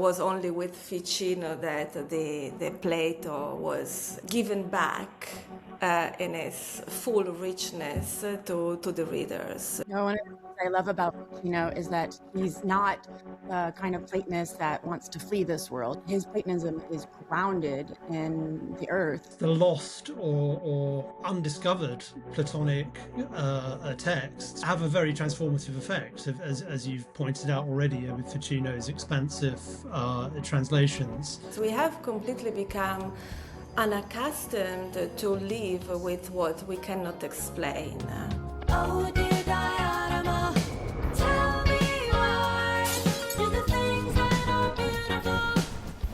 was only with Ficino that the Plato was given back in its full richness to the readers. One of the things I love about Ficino is that he's not the kind of Platonist that wants to flee this world. His Platonism is grounded in the earth. The lost or undiscovered Platonic texts have a very transformative effect, as you've pointed out already with Ficino's expansive translations. So we have completely become unaccustomed to live with what we cannot explain. Oh, dear Diana, tell me why do the things that are beautiful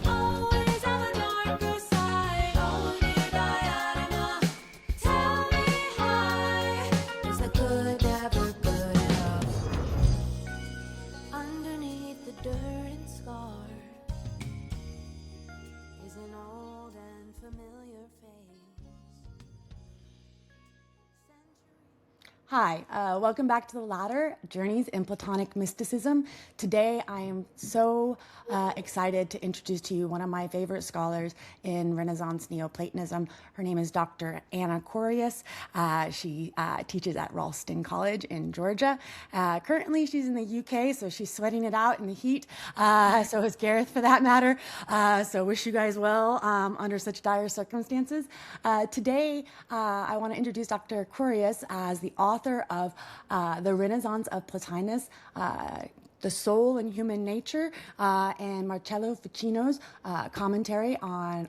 always have a darker side? Oh, dear Diana, tell me why is the good never good enough? Underneath the dirt and scar is an old and familiar face. Hi, welcome back to The Ladder, Journeys in Platonic Mysticism. Today I am so excited to introduce to you one of my favorite scholars in Renaissance Neoplatonism. Her name is Dr. Anna Corrias. She teaches at Ralston College in Georgia. Currently she's in the UK, so she's sweating it out in the heat. So is Gareth, for that matter. So wish you guys well under such dire circumstances. Today I want to introduce Dr. Corrias as the author of The Renaissance of Plotinus, The Soul and Human Nature, and Marsilio Ficino's commentary and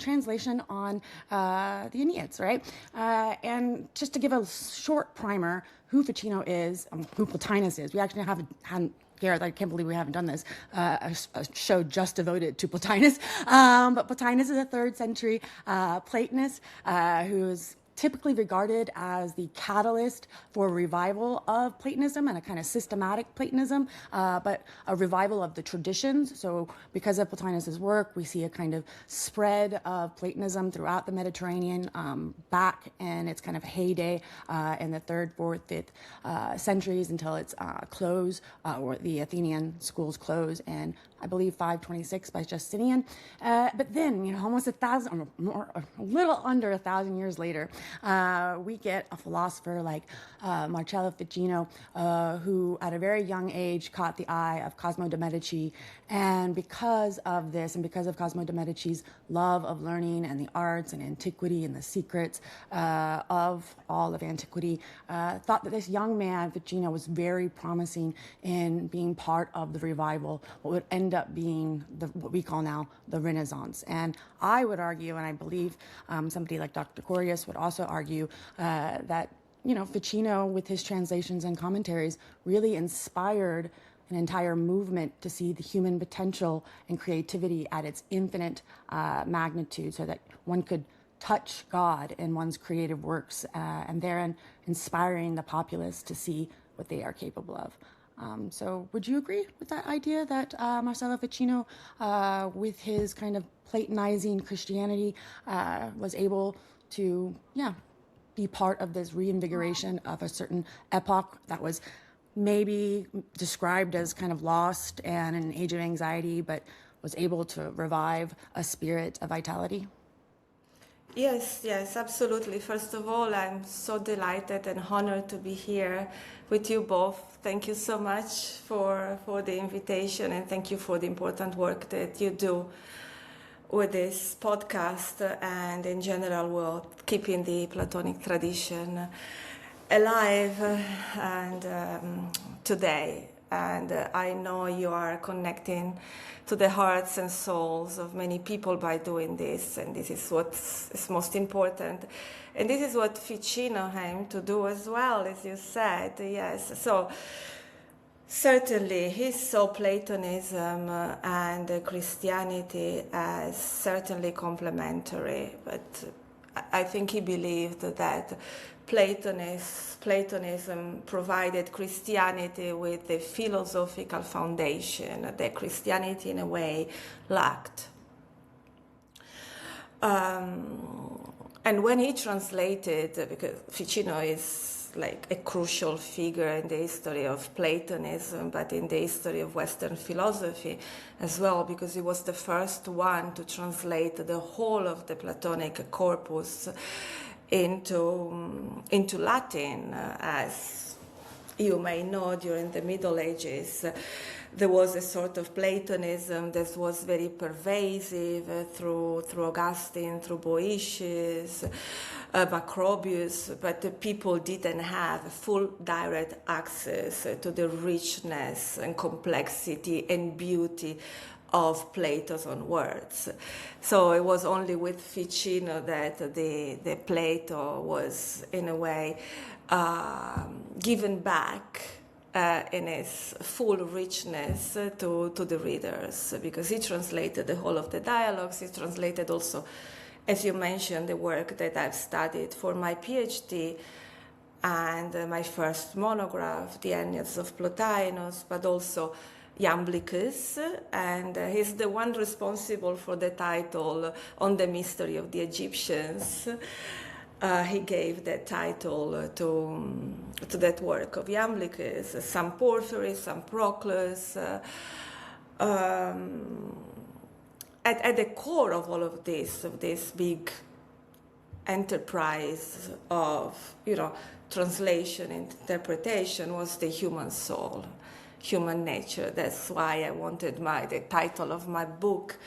translation on the Aeneas, right? And just to give a short primer, who Ficino is, who Plotinus is. We actually hadn't Gareth, I can't believe we haven't done this, a show just devoted to Plotinus. But Plotinus is a 3rd century Platonist who is typically regarded as the catalyst for a revival of Platonism and a kind of systematic Platonism, but a revival of the traditions. So because of Plotinus's work, we see a kind of spread of Platonism throughout the Mediterranean, back in its kind of heyday in the 3rd, 4th, 5th centuries until its close, or the Athenian schools close in, I believe, 526 by Justinian. But then, almost 1,000, or more, a little under 1,000 years later, we get a philosopher like Marsilio Ficino, who at a very young age caught the eye of Cosimo de Medici. And because of this, and because of Cosimo de Medici's love of learning and the arts and antiquity and the secrets of all of antiquity, thought that this young man, Ficino, was very promising in being part of the revival, what would end up being what we call now the Renaissance. And I would argue, and I believe somebody like Dr. Corrias would also argue, that Ficino, with his translations and commentaries, really inspired an entire movement to see the human potential and creativity at its infinite magnitude, so that one could touch God in one's creative works, and therein inspiring the populace to see what they are capable of. So would you agree with that idea that Marsilio Ficino, with his kind of Platonizing Christianity, was able to, be part of this reinvigoration of a certain epoch that was maybe described as kind of lost and an age of anxiety, but was able to revive a spirit of vitality? Yes, absolutely. First of all, I'm so delighted and honored to be here with you both. Thank you so much for the invitation, and thank you for the important work that you do with this podcast and in general with keeping the Platonic tradition alive and today. And I know you are connecting to the hearts and souls of many people by doing this, and this is what is most important. And this is what Ficino aimed to do as well, as you said, yes. So certainly he saw Platonism and Christianity as certainly complementary, but I think he believed that Platonism provided Christianity with the philosophical foundation that Christianity in a way lacked. And when he translated, because Ficino is like a crucial figure in the history of Platonism, but in the history of Western philosophy as well, because he was the first one to translate the whole of the Platonic corpus into Latin. As you may know, during the Middle Ages, there was a sort of Platonism that was very pervasive through Augustine, through Boetius, Macrobius, but the people didn't have full direct access to the richness and complexity and beauty of Plato's own words. So it was only with Ficino that the Plato was, in a way, given back in its full richness to the readers, because he translated the whole of the dialogues. He translated also, as you mentioned, the work that I've studied for my PhD and my first monograph, The Enneads of Plotinus, but also Iamblichus, and he's the one responsible for the title On the Mystery of the Egyptians. He gave that title to that work of Iamblichus, some Porphyry, some Proclus. At the core of all of this big enterprise of translation and interpretation, was the human soul, human nature. That's why I wanted the title of my book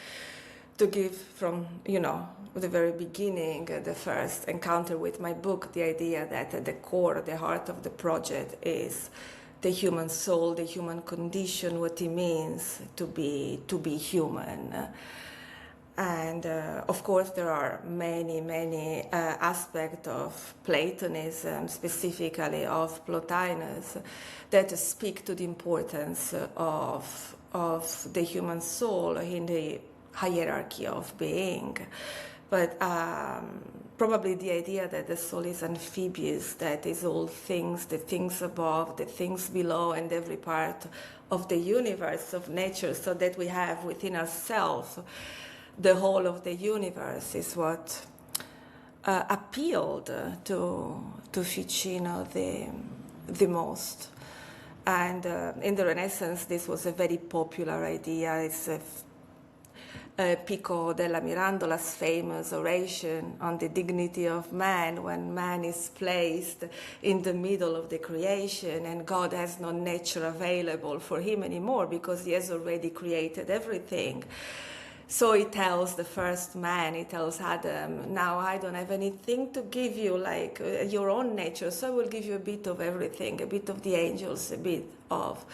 to give from the very beginning, the first encounter with my book, the idea that at the core, the heart of the project is the human soul, the human condition, what it means to be human. And of course, there are many aspects of Platonism, specifically of Plotinus, that speak to the importance of the human soul in the hierarchy of being. But probably the idea that the soul is amphibious, that is all things, the things above, the things below, and every part of the universe, of nature, so that we have within ourselves the whole of the universe, is what appealed to Ficino the most. And in the Renaissance, this was a very popular idea. It's Pico della Mirandola's famous oration on the dignity of man, when man is placed in the middle of the creation and God has no nature available for him anymore because he has already created everything. So he tells the first man, he tells Adam, now I don't have anything to give you like your own nature, so I will give you a bit of everything, a bit of the angels, a bit of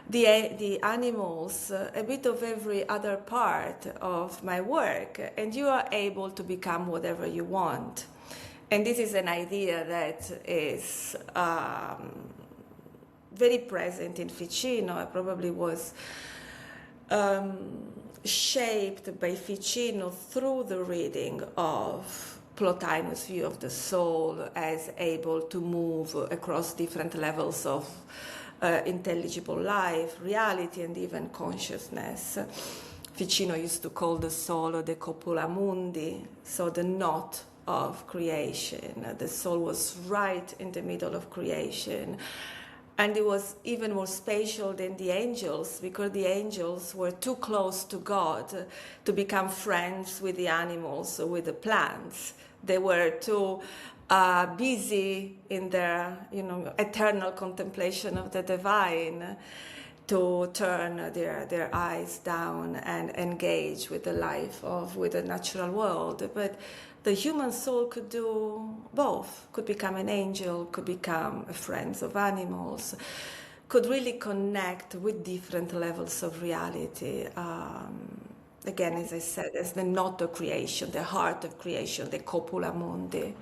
the animals, a bit of every other part of my work, and you are able to become whatever you want. And this is an idea that is very present in Ficino. It probably was shaped by Ficino through the reading of Plotinus' view of the soul as able to move across different levels of intelligible life, reality, and even consciousness. Ficino used to call the soul the copula mundi, so the knot of creation. The soul was right in the middle of creation. And it was even more spatial than the angels, because the angels were too close to God to become friends with the animals or with the plants. They were too busy in their eternal contemplation of the divine to turn their eyes down and engage with the life with the natural world. But the human soul could do both, could become an angel, could become a friend of animals, could really connect with different levels of reality. Again, as I said, as the knot of creation, the heart of creation, the copula mundi.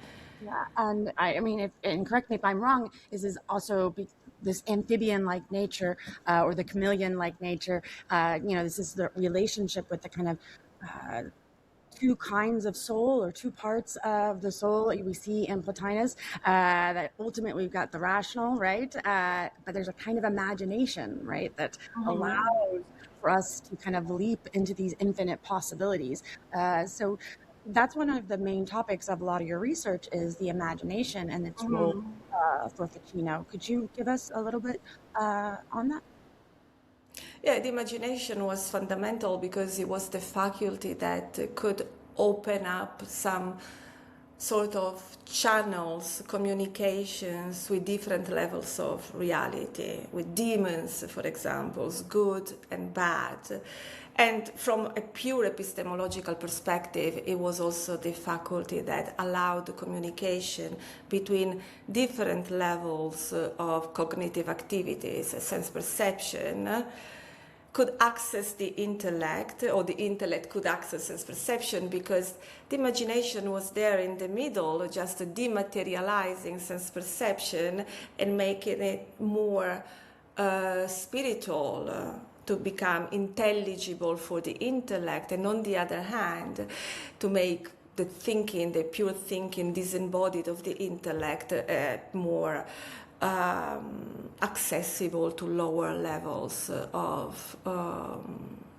Yeah, and I mean, and correct me if I'm wrong, is also this amphibian-like nature or the chameleon-like nature. This is the relationship with the kind of two kinds of soul, or two parts of the soul we see in Plotinus, that ultimately we've got the rational, right? But there's a kind of imagination, right, that allows for us to kind of leap into these infinite possibilities. So that's one of the main topics of a lot of your research is the imagination and its role for Ficino. Could you give us a little bit on that? Yeah, the imagination was fundamental because it was the faculty that could open up some sort of channels, communications with different levels of reality, with demons, for example, good and bad. And from a pure epistemological perspective, it was also the faculty that allowed the communication between different levels of cognitive activities, sense perception, could access the intellect, or the intellect could access sense perception, because the imagination was there in the middle, just dematerializing sense perception and making it more spiritual, to become intelligible for the intellect, and on the other hand, to make the thinking, the pure thinking, disembodied of the intellect, more accessible to lower levels of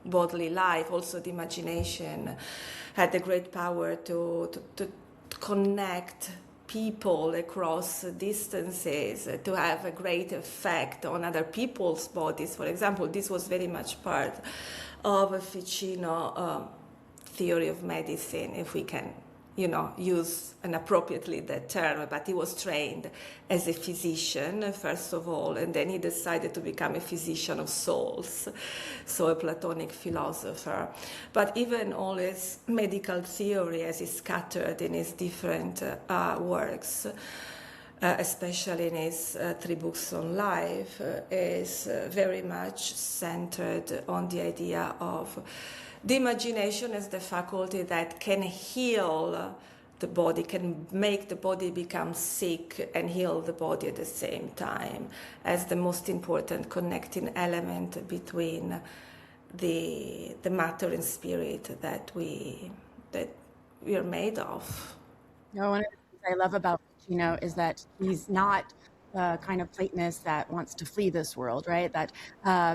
bodily life. Also, the imagination had the great power to connect people across distances, to have a great effect on other people's bodies. For example, this was very much part of Ficino theory of medicine, if we can use inappropriately that term, but he was trained as a physician, first of all, and then he decided to become a physician of souls, so a Platonic philosopher. But even all his medical theory, as is scattered in his different works, especially in his 3 books on life, is very much centered on the idea of the imagination as the faculty that can heal the body, can make the body become sick and heal the body at the same time, as the most important connecting element between the matter and spirit that we are made of. One of the things I love about Ficino is that he's not the kind of Platonist that wants to flee this world, right? That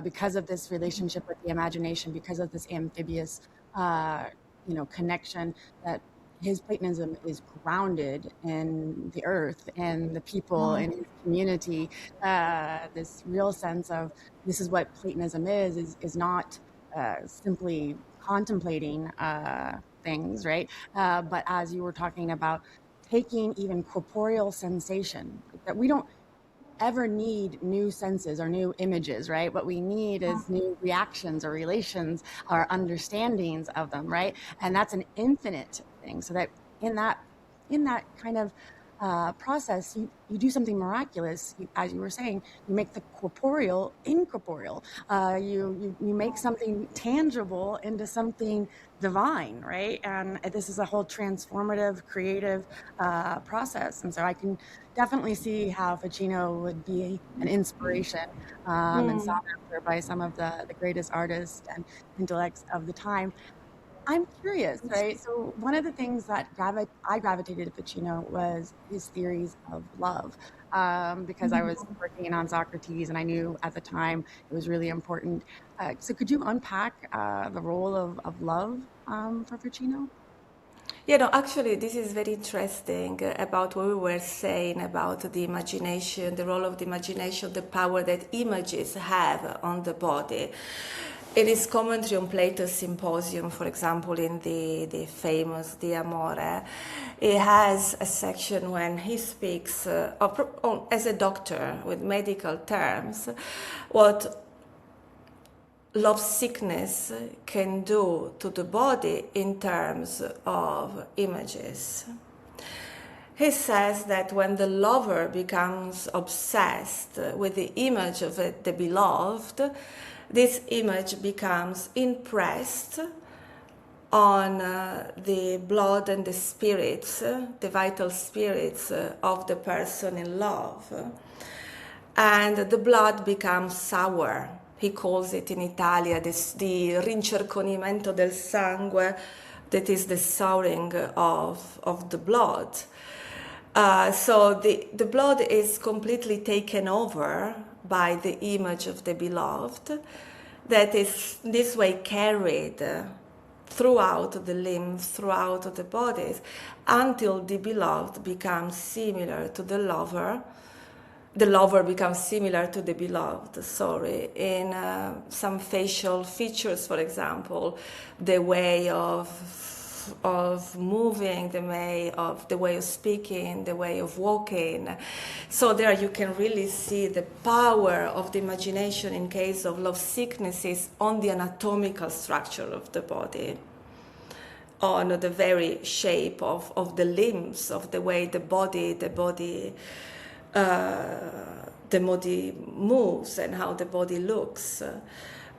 because of this relationship with the imagination, because of this amphibious, connection, that his Platonism is grounded in the earth and the people in his community. This real sense of this is what Platonism is not simply contemplating things, right? But as you were talking about, taking even corporeal sensation, that we don't ever need new senses or new images, right? What we need is new reactions or relations or understandings of them, right? And that's an infinite thing. So that in that kind of process, you do something miraculous. As you were saying, you make the corporeal incorporeal. You make something tangible into something divine, right? And this is a whole transformative, creative process. And so I can definitely see how Ficino would be an inspiration and sought after by some of the greatest artists and intellects of the time. I'm curious, right? So one of the things that I gravitated to Ficino was his theories of love, because I was working on Socrates, and I knew at the time it was really important. So could you unpack the role of love for Ficino? Actually, this is very interesting about what we were saying about the imagination, the role of the imagination, the power that images have on the body. In his commentary on Plato's Symposium, for example, in the famous De Amore, he has a section when he speaks as a doctor with medical terms, what lovesickness can do to the body in terms of images. He says that when the lover becomes obsessed with the image of the beloved, this image becomes impressed on the blood and the spirits, the vital spirits of the person in love. And the blood becomes sour. He calls it in Italia the rincerconimento del sangue, that is the souring of the blood. So the blood is completely taken over by the image of the beloved, that is this way carried throughout the limbs, throughout the bodies, until the beloved becomes similar to the lover. The lover becomes similar to the beloved, in some facial features, for example, the way of moving, the way of speaking, the way of walking. So there you can really see the power of the imagination in case of love sicknesses on the anatomical structure of the body, on the very shape of the limbs, of the way the body moves and how the body looks.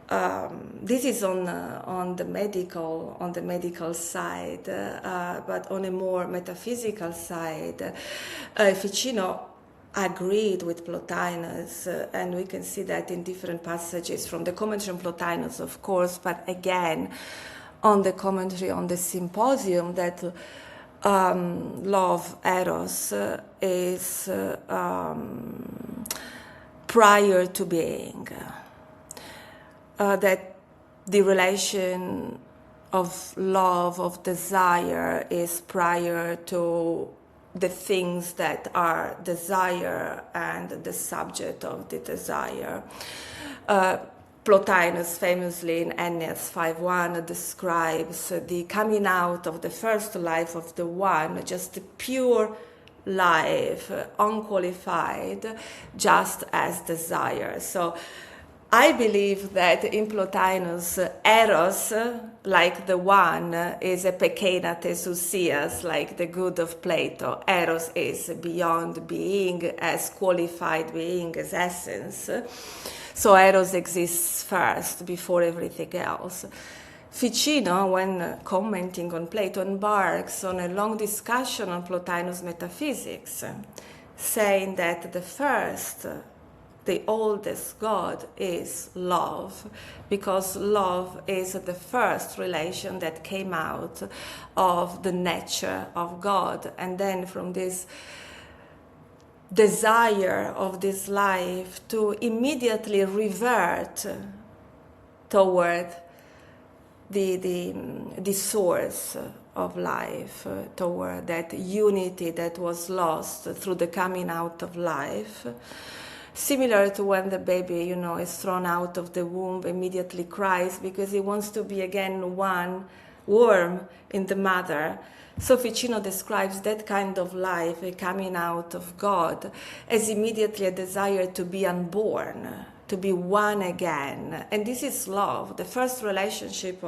This is on the medical side, but on a more metaphysical side, Ficino agreed with Plotinus, and we can see that in different passages from the commentary on Plotinus, of course, but again on the commentary on the Symposium, that love, eros, is prior to being. That the relation of love, of desire, is prior to the things that are desire and the subject of the desire. Plotinus famously in Ennius 5.1 describes the coming out of the first life of the one, just a pure life, unqualified, just as desire. So I believe that in Plotinus, eros, like the one, is a pequena thesousias, like the good of Plato. Eros is beyond being, as qualified being, as essence. So eros exists first, before everything else. Ficino, when commenting on Plato, embarks on a long discussion on Plotinus' metaphysics, saying that the oldest God is love, because love is the first relation that came out of the nature of God. And then from this desire of this life to immediately revert toward the source of life, toward that unity that was lost through the coming out of life. Similar to when the baby, is thrown out of the womb, immediately cries because he wants to be again one worm in the mother. So Ficino describes that kind of life, a coming out of God, as immediately a desire to be unborn, to be one again. And this is love, the first relationship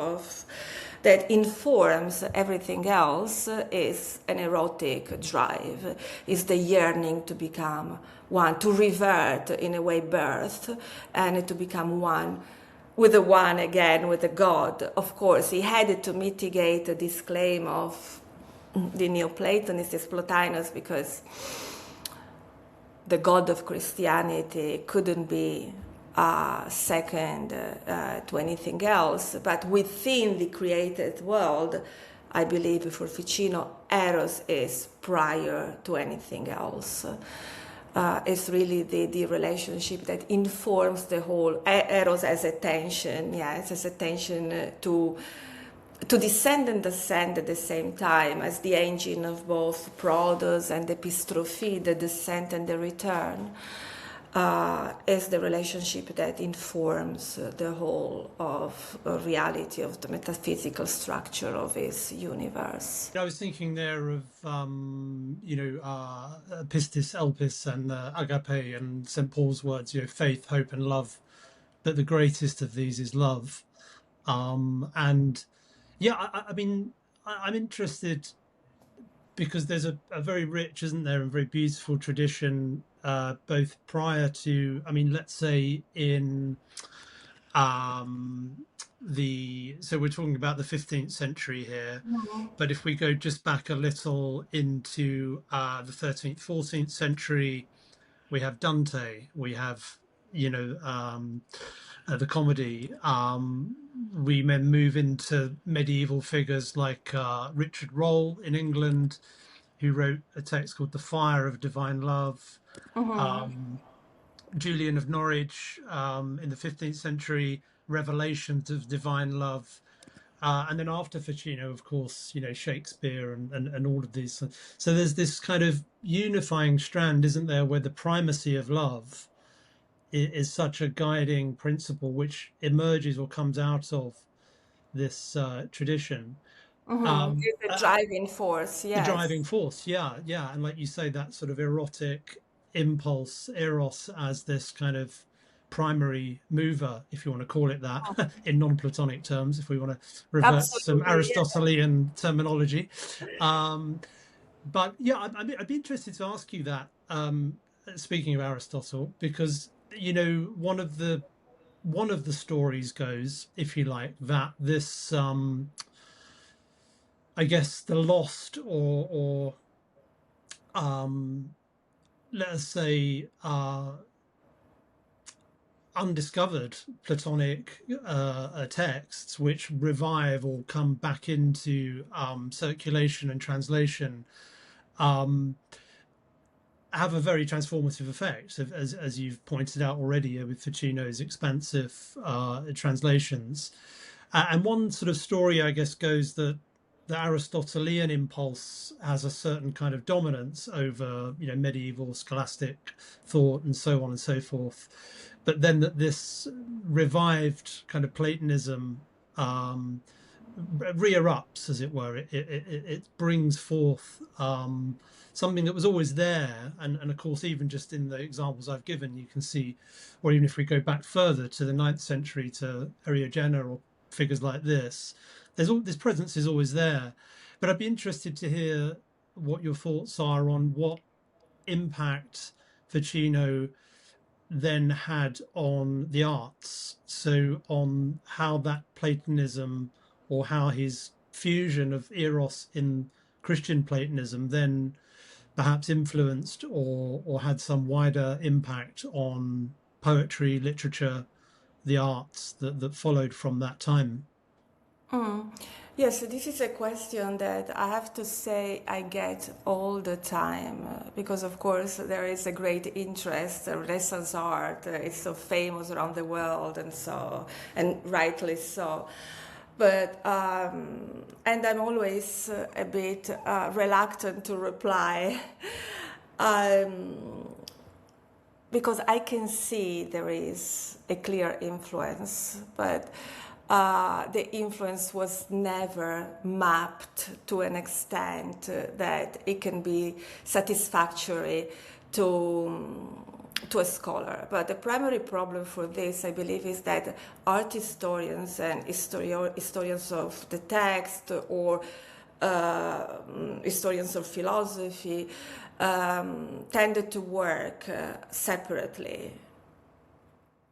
that informs everything else is an erotic drive, is the yearning to become one, to revert, in a way, birth, and to become one with the one again, with the God. Of course, he had to mitigate this claim of the Neoplatonists, Plotinus, because the God of Christianity couldn't be second to anything else. But within the created world, I believe for Ficino, eros is prior to anything else. It's really the relationship that informs the whole. Eros as a tension, as a tension to descend and ascend at the same time, as the engine of both Prodos and Epistrophe, the descent and the return, is the relationship that informs the whole of reality, of the metaphysical structure of his universe. I was thinking there of, pistis, elpis, and agape, and St. Paul's words, faith, hope, and love. But the greatest of these is love. And I mean, I'm interested because there's a very rich, isn't there, and very beautiful tradition, both prior to, let's say in so we're talking about the 15th century here, but if we go just back a little into the 13th, 14th century, we have Dante, we have, the comedy. We then move into medieval figures like Richard Rolle in England, who wrote a text called The Fire of Divine Love. Julian of Norwich in the 15th century, Revelations of Divine Love. and then after Ficino, of course, Shakespeare and all of these. So there's this kind of unifying strand, isn't there, where the primacy of love is such a guiding principle which emerges or comes out of this tradition. Um, It's a driving force, the yes. driving force, yeah. And like you say, that sort of erotic impulse, eros, as this kind of primary mover, if you want to call it that, in non-Platonic terms, if we want to revert to some Absolutely, yeah. Aristotelian terminology. But yeah, I'd be interested to ask you that, speaking of Aristotle, because one of the stories goes, if you like, that this I guess the lost or let us say undiscovered Platonic texts, which revive or come back into circulation and translation, have a very transformative effect, as you've pointed out already with Ficino's expansive translations. And one sort of story, I guess, goes that the Aristotelian impulse has a certain kind of dominance over, medieval scholastic thought and so on and so forth. But then that this revived kind of Platonism re-erupts, as it were. It brings forth something that was always there. And of course, even just in the examples I've given, you can see, or even if we go back further to the 9th century, to Eriugena or figures like this, this presence is always there. But I'd be interested to hear what your thoughts are on what impact Ficino then had on the arts. So on how that Platonism, or how his fusion of eros in Christian Platonism then perhaps influenced or had some wider impact on poetry, literature, the arts that followed from that time. Yes, this is a question that I have to say I get all the time because, of course, there is a great interest. Renaissance art is so famous around the world, and rightly so. But and I'm always a bit reluctant to reply because I can see there is a clear influence, but the influence was never mapped to an extent that it can be satisfactory to a scholar. But the primary problem for this, I believe, is that art historians and historians of the text, or historians of philosophy, tended to work separately.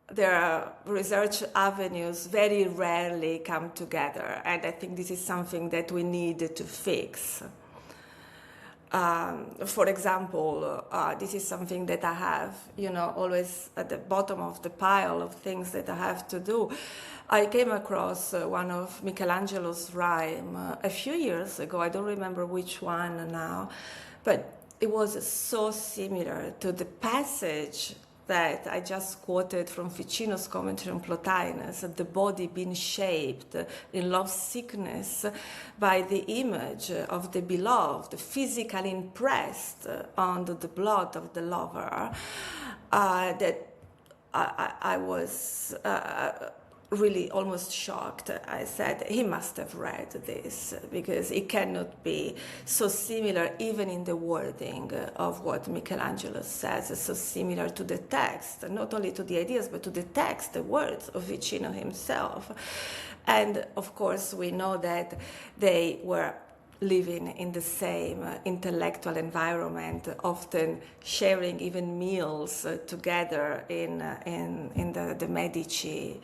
Their research avenues very rarely come together, and I think this is something that we need to fix. For example, this is something that I have, always at the bottom of the pile of things that I have to do. I came across one of Michelangelo's rhyme a few years ago. I don't remember which one now, but it was so similar to the passage that I just quoted from Ficino's commentary on Plotinus, the body being shaped in lovesickness by the image of the beloved, physically impressed on the blood of the lover, that I was really almost shocked. I said, he must have read this, because it cannot be so similar, even in the wording of what Michelangelo says, so similar to the text, not only to the ideas, but to the text, the words of Ficino himself. And of course, we know that they were living in the same intellectual environment, often sharing even meals together in the Medici,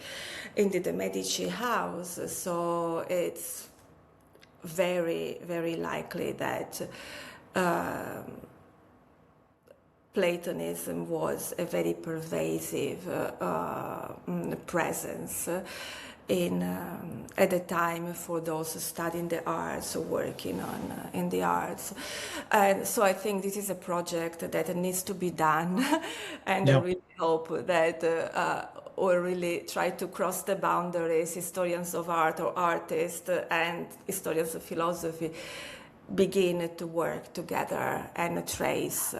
in the Medici house. So it's very, very likely that Platonism was a very pervasive presence at the time for those studying the arts, working on in the arts. And so I think this is a project that needs to be done, and I really hope that or really try to cross the boundaries, historians of art or artists and historians of philosophy begin to work together and trace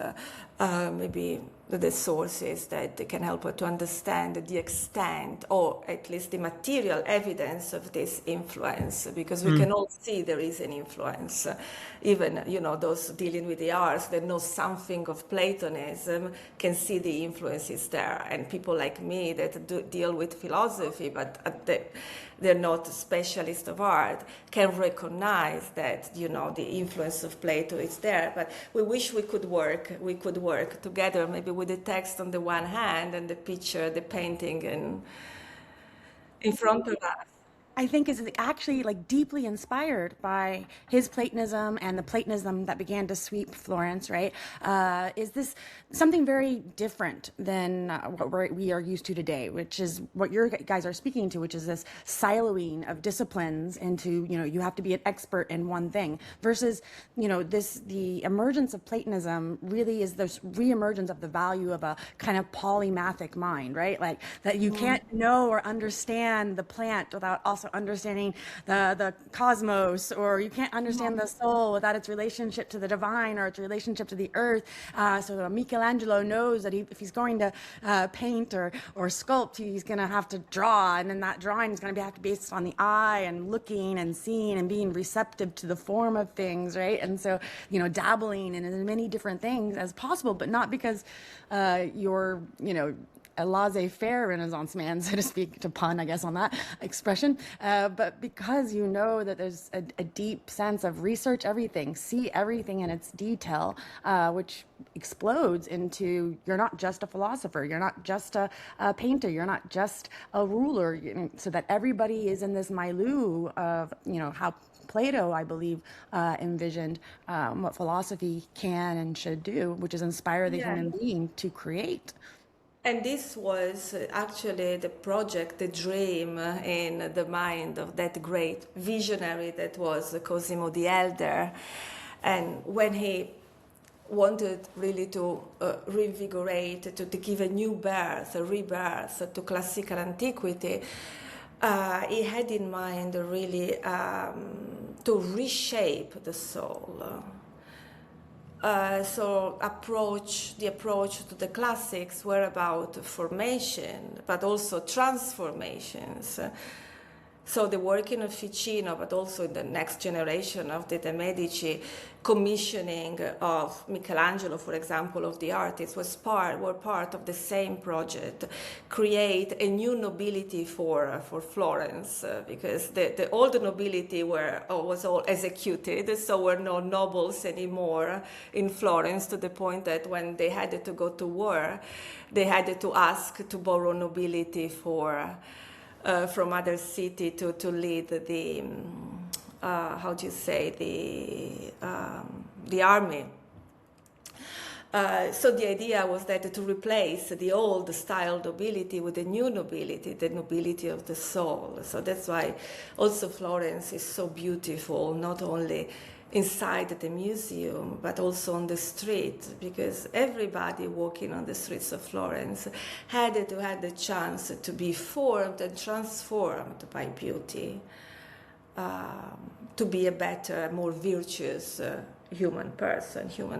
maybe the sources that can help us to understand the extent or at least the material evidence of this influence, because we can all see there is an influence. Even, those dealing with the arts that know something of Platonism can see the influences there. And people like me that deal with philosophy, but they're not specialists of art, can recognize that, the influence of Plato is there. But we wish we could work together, maybe with the text on the one hand and the picture, the painting in front of us. I think is actually like deeply inspired by his Platonism and the Platonism that began to sweep Florence, right? Is this something very different than what we are used to today, which is what your guys are speaking to, which is this siloing of disciplines into, you have to be an expert in one thing versus, the emergence of Platonism really is this reemergence of the value of a kind of polymathic mind, right? Like that you can't know or understand the plant without also understanding the cosmos, or you can't understand the soul without its relationship to the divine or its relationship to the earth. So Michelangelo knows that if he's going to paint or sculpt, he's going to have to draw, and then that drawing is going to have to be based on the eye and looking and seeing and being receptive to the form of things, right? And so, dabbling in as many different things as possible, but not because you're, a laissez-faire Renaissance man, so to speak, to pun, I guess, on that expression, but because that there's a deep sense of research everything, see everything in its detail, which explodes into you're not just a philosopher, you're not just a painter, you're not just a ruler, so that everybody is in this milieu of, how Plato, I believe, envisioned what philosophy can and should do, which is inspire the human being to create. And this was actually the project, the dream in the mind of that great visionary that was Cosimo the Elder. And when he wanted really to reinvigorate, to give a new birth, a rebirth to classical antiquity, he had in mind really to reshape the soul. So the approach to the classics were about formation, but also transformations. So the working of Ficino, but also in the next generation of the De Medici, commissioning of Michelangelo, for example, of the artists, were part of the same project. Create a new nobility for Florence, because the old nobility was all executed, so were no nobles anymore in Florence, to the point that when they had to go to war, they had to ask to borrow nobility from other city to lead the the army. So the idea was that to replace the old style nobility with the new nobility, the nobility of the soul. So that's why also Florence is so beautiful, not only inside the museum, but also on the street, because everybody walking on the streets of Florence had to have the chance to be formed and transformed by beauty, to be a better, more virtuous human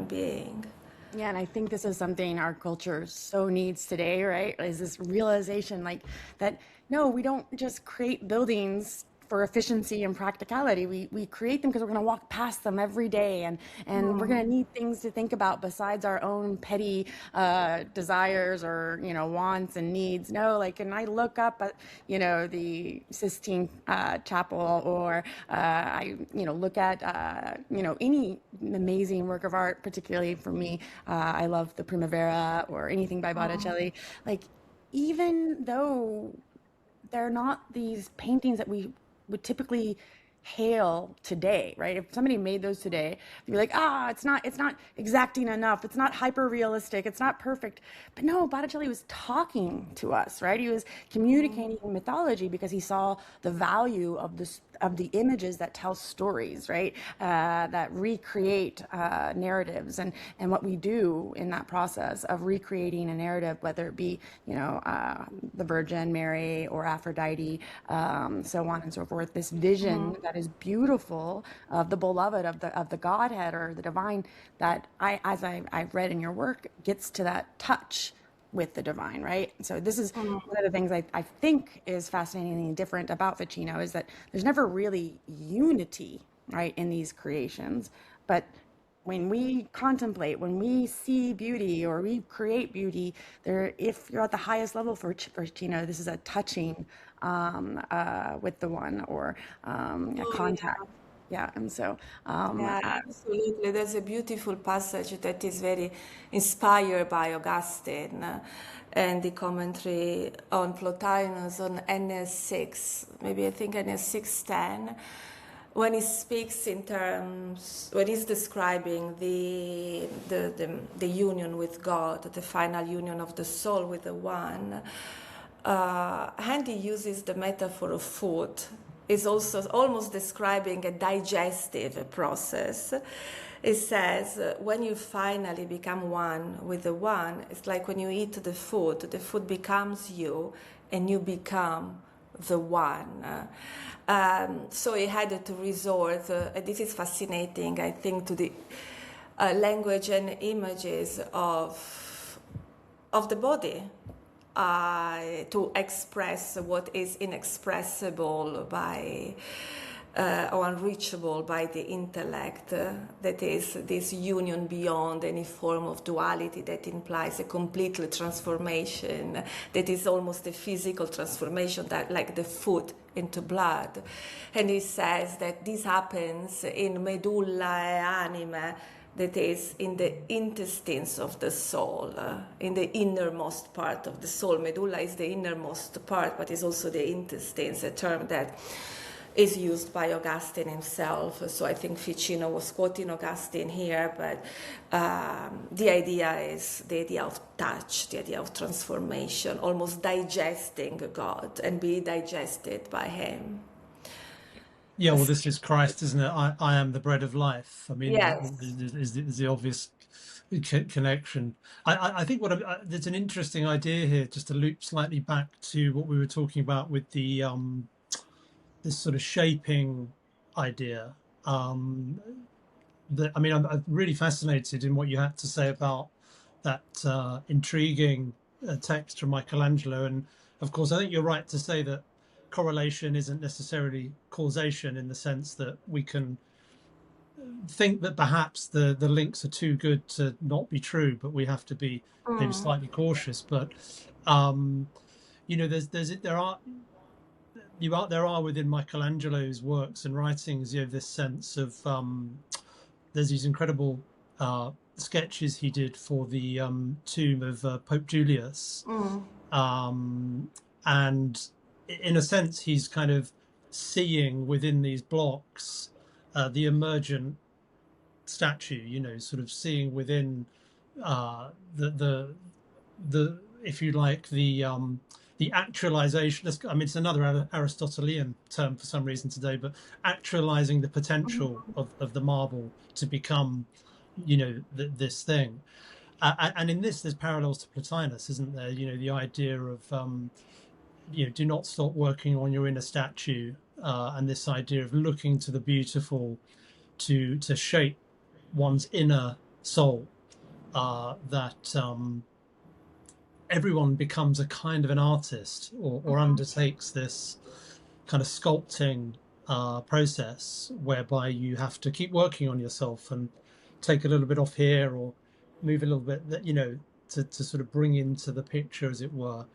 being. Yeah, and I think this is something our culture so needs today, right? Is this realization that, no, we don't just create buildings for efficiency and practicality. We create them because we're going to walk past them every day, and we're going to need things to think about besides our own petty desires or wants and needs. No, and I look up at the Sistine Chapel, or I look at any amazing work of art. Particularly for me, I love the Primavera or anything by Botticelli. Even though they're not these paintings that we would typically hail today, right? If somebody made those today, you'd be like, it's not exacting enough, it's not hyper realistic, it's not perfect. But no, Botticelli was talking to us, right? He was communicating mythology because he saw the value of this the images that tell stories, right? That recreate narratives, and what we do in that process of recreating a narrative, whether it be, the Virgin Mary or Aphrodite, so on and so forth. This vision that is beautiful of the beloved, of the Godhead or the divine, that I've read in your work, gets to that touch with the divine, right? So this is one of the things I think is fascinating and different about Ficino, is that there's never really unity, right, in these creations. But when we contemplate, when we see beauty or we create beauty, there, if you're at the highest level for Ficino, this is a touching with the one, or a contact. Yeah, and so Yeah, absolutely. There's a beautiful passage that is very inspired by Augustine and the commentary on Plotinus on NS6, maybe I think NS610, when he speaks in terms, when he's describing the union with God, the final union of the soul with the one, and he uses the metaphor of food. Is also almost describing a digestive process. It says, when you finally become one with the one, it's like when you eat the food becomes you and you become the one. So he had to resort, this is fascinating, I think, to the language and images of the body. To express what is inexpressible by or unreachable by the intellect, that is this union beyond any form of duality that implies a complete transformation, that is almost a physical transformation, that like the food into blood. And he says that this happens in medulla e anima, that is in the intestines of the soul, in the innermost part of the soul. Medulla is the innermost part, but is also the intestines, a term that is used by Augustine himself. So I think Ficino was quoting Augustine here, but the idea is the idea of touch, the idea of transformation, almost digesting God and be digested by him. Yeah, well, this is Christ, isn't it? I am the bread of life. I mean, Yes. is the obvious connection. I think there's an interesting idea here, just to loop slightly back to what we were talking about with the this sort of shaping idea. I'm really fascinated in what you had to say about that intriguing text from Michelangelo, and of course, I think you're right to say that correlation isn't necessarily causation, in the sense that we can think that perhaps the links are too good to not be true, but we have to be maybe slightly cautious. But there are within Michelangelo's works and writings, this sense of there's these incredible sketches he did for the tomb of Pope Julius, and in a sense, he's kind of seeing within these blocks the emergent statue, sort of seeing within the if you like, the actualization. I mean, it's another Aristotelian term for some reason today, but actualizing the potential of the marble to become, this thing. And in this, there's parallels to Plotinus, isn't there? The idea of do not stop working on your inner statue, and this idea of looking to the beautiful to shape one's inner soul, that everyone becomes a kind of an artist, or undertakes this kind of sculpting process, whereby you have to keep working on yourself and take a little bit off here or move a little bit, to sort of bring into the picture, as it were.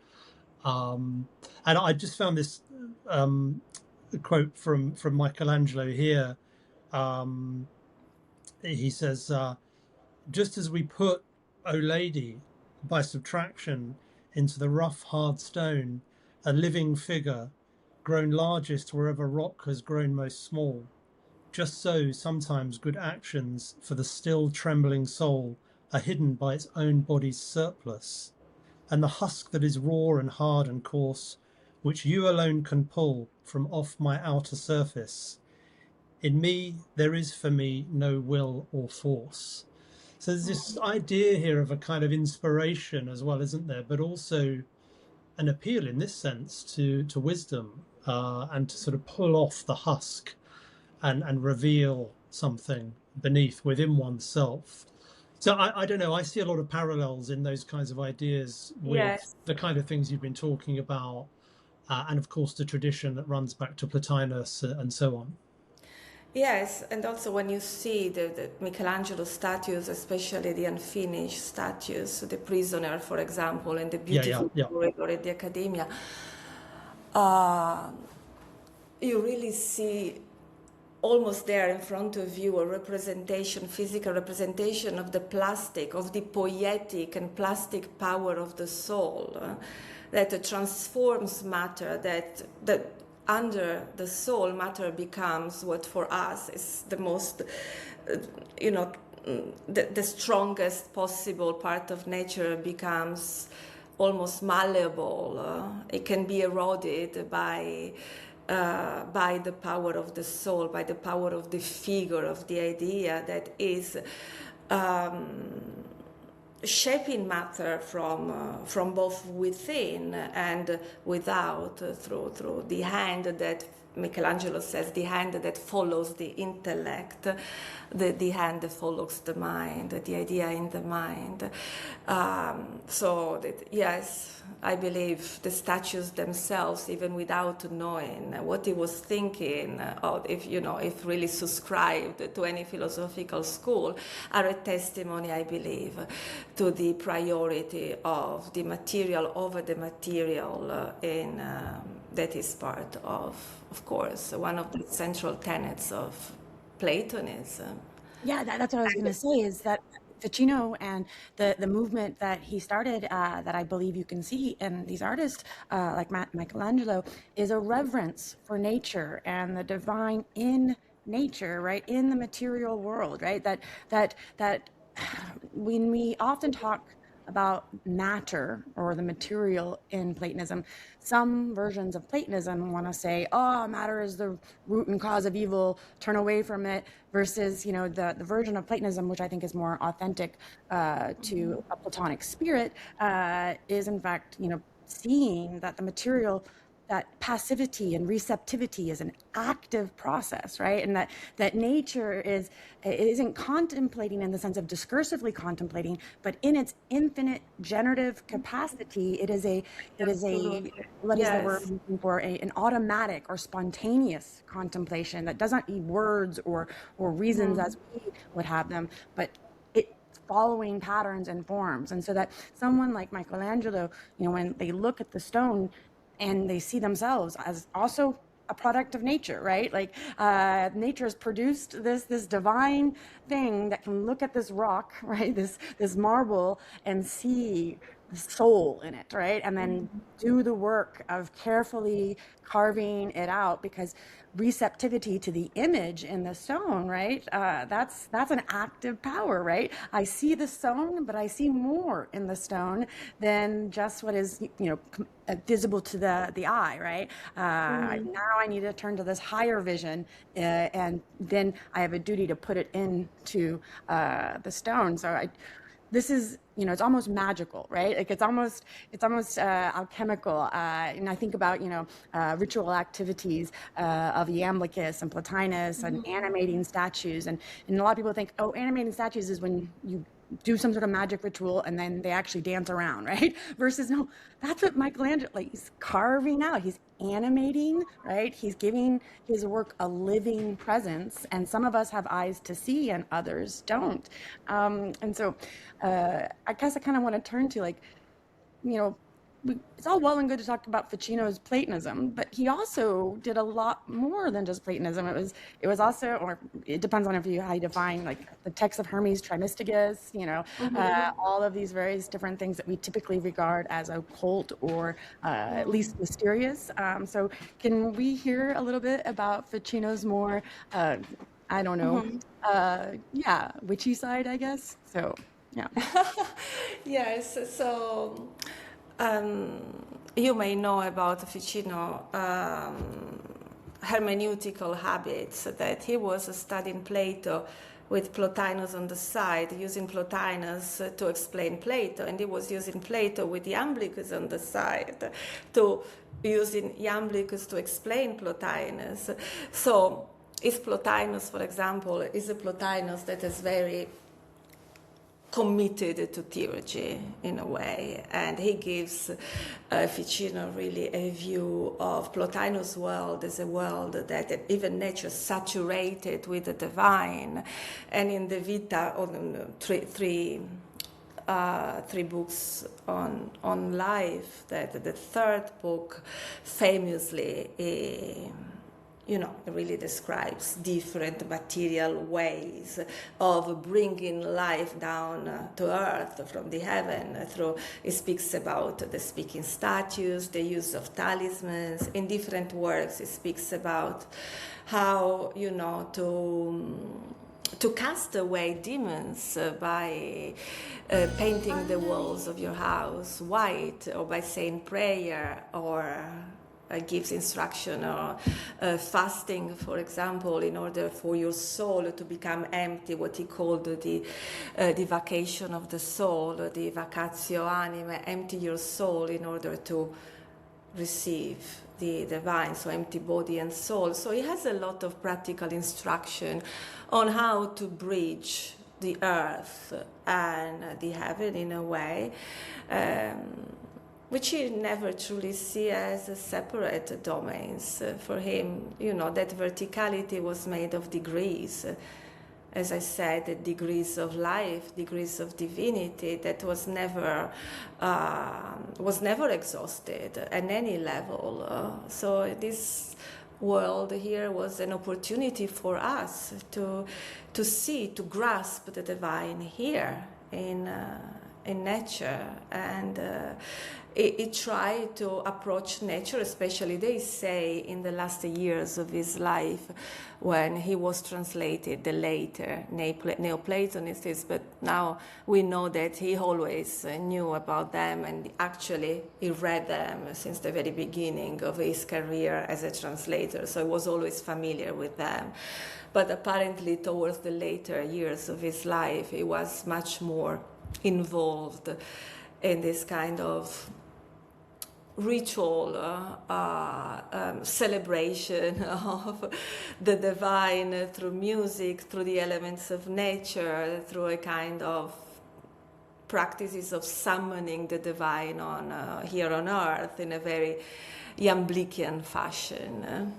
And I just found this quote from Michelangelo here. He says, just as we put, O Lady, by subtraction, into the rough, hard stone, a living figure, grown largest wherever rock has grown most small, just so sometimes good actions for the still trembling soul are hidden by its own body's surplus, and the husk that is raw and hard and coarse which you alone can pull from off my outer surface. In me, there is for me no will or force. So there's this idea here of a kind of inspiration as well, isn't there? But also an appeal in this sense to wisdom, and to sort of pull off the husk and reveal something beneath within oneself. So I don't know, I see a lot of parallels in those kinds of ideas with Yes. the kind of things you've been talking about, and of course the tradition that runs back to Plotinus and so on. Yes, and also when you see the Michelangelo statues, especially the unfinished statues, the prisoner, for example, and the beautiful Yeah. corridor at the Academia, uh, you really see almost there in front of you a representation, physical representation of the plastic, of the poetic and plastic power of the soul, that transforms matter, that under the soul, matter becomes what for us is the most, the strongest possible part of nature becomes almost malleable. It can be eroded by the power of the soul, by the power of the figure, of the idea that is shaping matter from both within and without, through the hand that Michelangelo says, the hand that follows the intellect, the hand that follows the mind, the idea in the mind. So that, yes, I believe the statues themselves, even without knowing what he was thinking, or if really subscribed to any philosophical school, are a testimony, I believe, to the priority of the material over the material that is part of course, one of the central tenets of Platonism. Yeah, that's what I was going to say, is that Ficino and the movement that he started, that I believe you can see in these artists like Michelangelo, is a reverence for nature and the divine in nature, right, in the material world, right? That when we often talk about matter or the material in Platonism, some versions of Platonism want to say, oh, matter is the root and cause of evil, turn away from it, versus, the version of Platonism, which I think is more authentic to a Platonic spirit, is in fact, seeing that the material, that passivity and receptivity is an active process, right? And that nature isn't contemplating in the sense of discursively contemplating, but in its infinite generative capacity, it is a what is the word I'm looking for? An automatic or spontaneous contemplation that doesn't need words or reasons as we would have them, but it's following patterns and forms. And so that someone like Michelangelo, when they look at the stone, and they see themselves as also a product of nature, right? Like nature has produced this divine thing that can look at this rock, right? This marble, and see the soul in it, right? And then do the work of carefully carving it out, because receptivity to the image in the stone, right? That's an active power, right? I see the stone, but I see more in the stone than just what is, visible to the eye, right? Now I need to turn to this higher vision, and then I have a duty to put it into the stone. So this is, it's almost magical, right? Like it's almost alchemical. And I think about, ritual activities of Iamblichus and Plotinus and animating statues. And a lot of people think, oh, animating statues is when you do some sort of magic ritual and then they actually dance around, right? Versus, no, that's what Michelangelo, he's carving out, he's animating, right? He's giving his work a living presence, and some of us have eyes to see and others don't. And so I guess I kind of want to turn to, it's all well and good to talk about Ficino's Platonism, but he also did a lot more than just Platonism. It was also, or it depends on how you define, like the text of Hermes Trismegistus, all of these various different things that we typically regard as occult or at least mysterious. So can we hear a little bit about Ficino's more, I don't know, witchy side, I guess? So, yeah. Yes, so you may know about Ficino hermeneutical habits, that he was studying Plato with Plotinus on the side, using Plotinus to explain Plato, and he was using Plato with Iamblichus on the side, to using Iamblichus to explain Plotinus. So is Plotinus, for example, is a Plotinus that is very committed to theurgy in a way, and he gives Ficino really a view of Plotinus' world as a world that even nature saturated with the divine. And in the Vita, on three books on life, that the third book famously it really describes different material ways of bringing life down to earth from the heaven. It speaks about the speaking statues, the use of talismans. In different works, it speaks about how, to cast away demons by painting the walls of your house white, or by saying prayer, or gives instruction or fasting, for example, in order for your soul to become empty, what he called the vacation of the soul, the vacatio anima, empty your soul in order to receive the divine, so empty body and soul. So he has a lot of practical instruction on how to bridge the earth and the heaven in a way, which he never truly see as separate domains. For him, that verticality was made of degrees. As I said, the degrees of life, degrees of divinity, that was never exhausted at any level. So this world here was an opportunity for us to see, to grasp the divine here in nature, and he tried to approach nature, especially, they say, in the last years of his life, when he was translated the later Neoplatonists, but now we know that he always knew about them, and actually he read them since the very beginning of his career as a translator, so he was always familiar with them. But apparently towards the later years of his life, he was much more involved in this kind of ritual celebration of the divine through music, through the elements of nature, through a kind of practices of summoning the divine here on earth in a very Iamblichian fashion.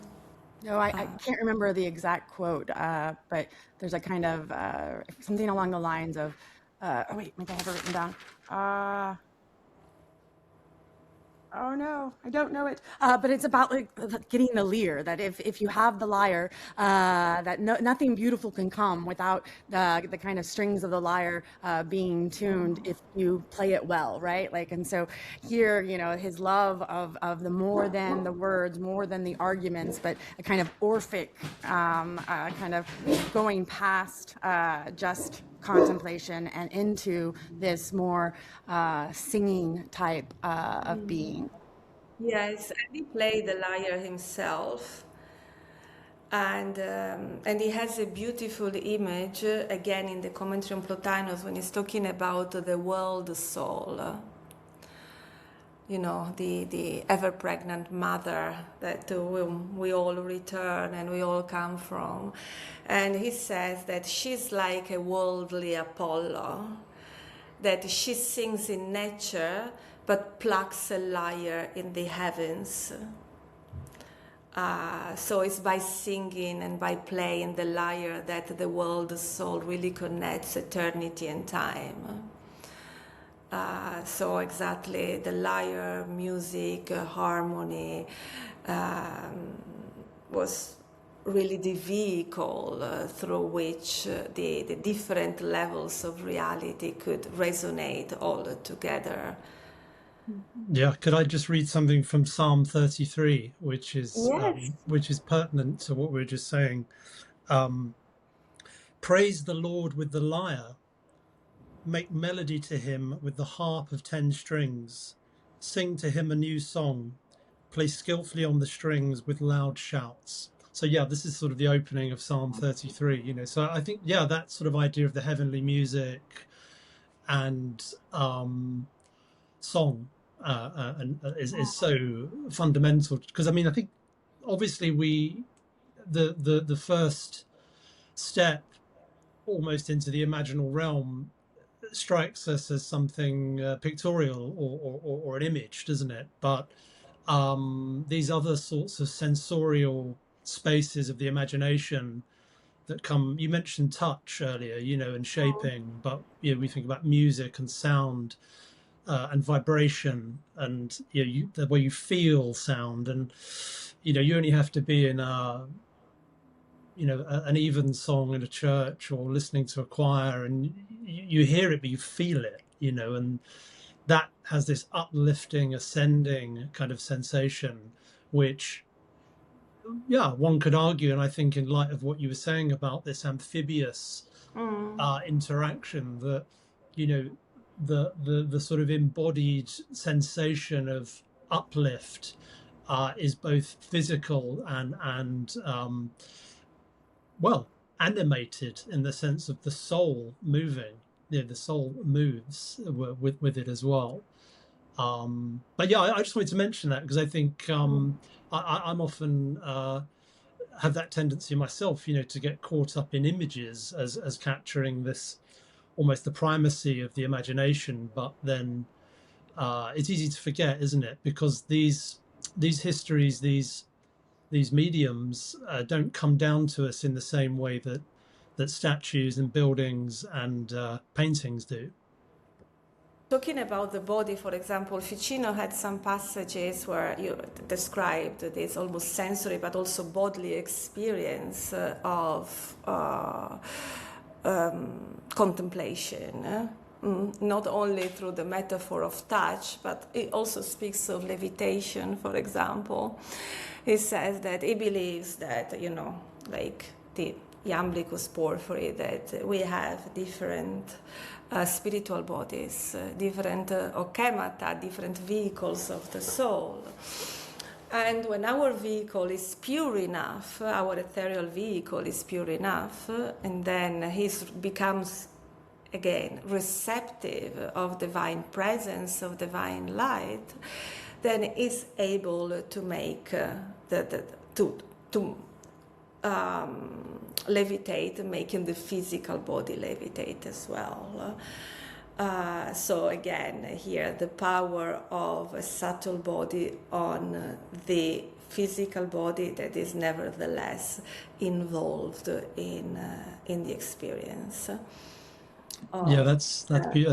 No, I can't remember the exact quote, but there's a kind of something along the lines of, oh wait, maybe I have it written down. Oh no, I don't know it. But it's about like getting the lyre. That if you have the lyre, that nothing beautiful can come without the kind of strings of the lyre being tuned if you play it well, right? Like, and so here, his love of the more than the words, more than the arguments, but a kind of Orphic kind of going past just contemplation and into this more singing type of being. Yes, and he played the lyre himself, and he has a beautiful image again in the commentary on Plotinus when he's talking about the world soul. The ever pregnant mother that to whom we all return and we all come from. And he says that she's like a worldly Apollo, that she sings in nature but plucks a lyre in the heavens. So it's by singing and by playing the lyre that the world soul really connects eternity and time. So exactly, the lyre, music, harmony was really the vehicle through which the different levels of reality could resonate all together. Yeah, could I just read something from Psalm 33, which is Yes. pertinent to what we were just saying? Praise the Lord with the lyre. Make melody to him with the harp of 10 strings. sing to him a new song, play skillfully on the strings with loud shouts. So yeah, this is sort of the opening of Psalm 33, you know. So I think, yeah, that sort of idea of the heavenly music and song is so fundamental, because I mean, I think obviously the first step almost into the imaginal realm strikes us as something pictorial or an image, doesn't it? But these other sorts of sensorial spaces of the imagination that come, you mentioned touch earlier, you know, and shaping, but you know, we think about music and sound and vibration, and you know, the way you feel sound, and you know, you only have to be in a, you know, an even song in a church or listening to a choir, and you hear it but you feel it, you know, and that has this uplifting, ascending kind of sensation, which, yeah, one could argue, and I think in light of what you were saying about this amphibious interaction, that, you know, the sort of embodied sensation of uplift is both physical and well, animated, in the sense of the soul moving. You know, the soul moves with it as well. But yeah, I just wanted to mention that because I think I'm often have that tendency myself, you know, to get caught up in images as capturing this, almost the primacy of the imagination. But then it's easy to forget, isn't it? Because these histories, these mediums don't come down to us in the same way that statues and buildings and paintings do. Talking about the body, for example, Ficino had some passages where you described this almost sensory but also bodily experience of contemplation. Not only through the metaphor of touch, but it also speaks of levitation, for example. He says that he believes that, you know, like the Iamblichus Porphyry, that we have different spiritual bodies, different ochemata, different vehicles of the soul. And when our vehicle is pure enough, our ethereal vehicle is pure enough, and then he becomes again receptive of divine presence, of divine light, then is able to make levitate, making the physical body levitate as well. So again, here the power of a subtle body on the physical body that is nevertheless involved in the experience. Yeah, that's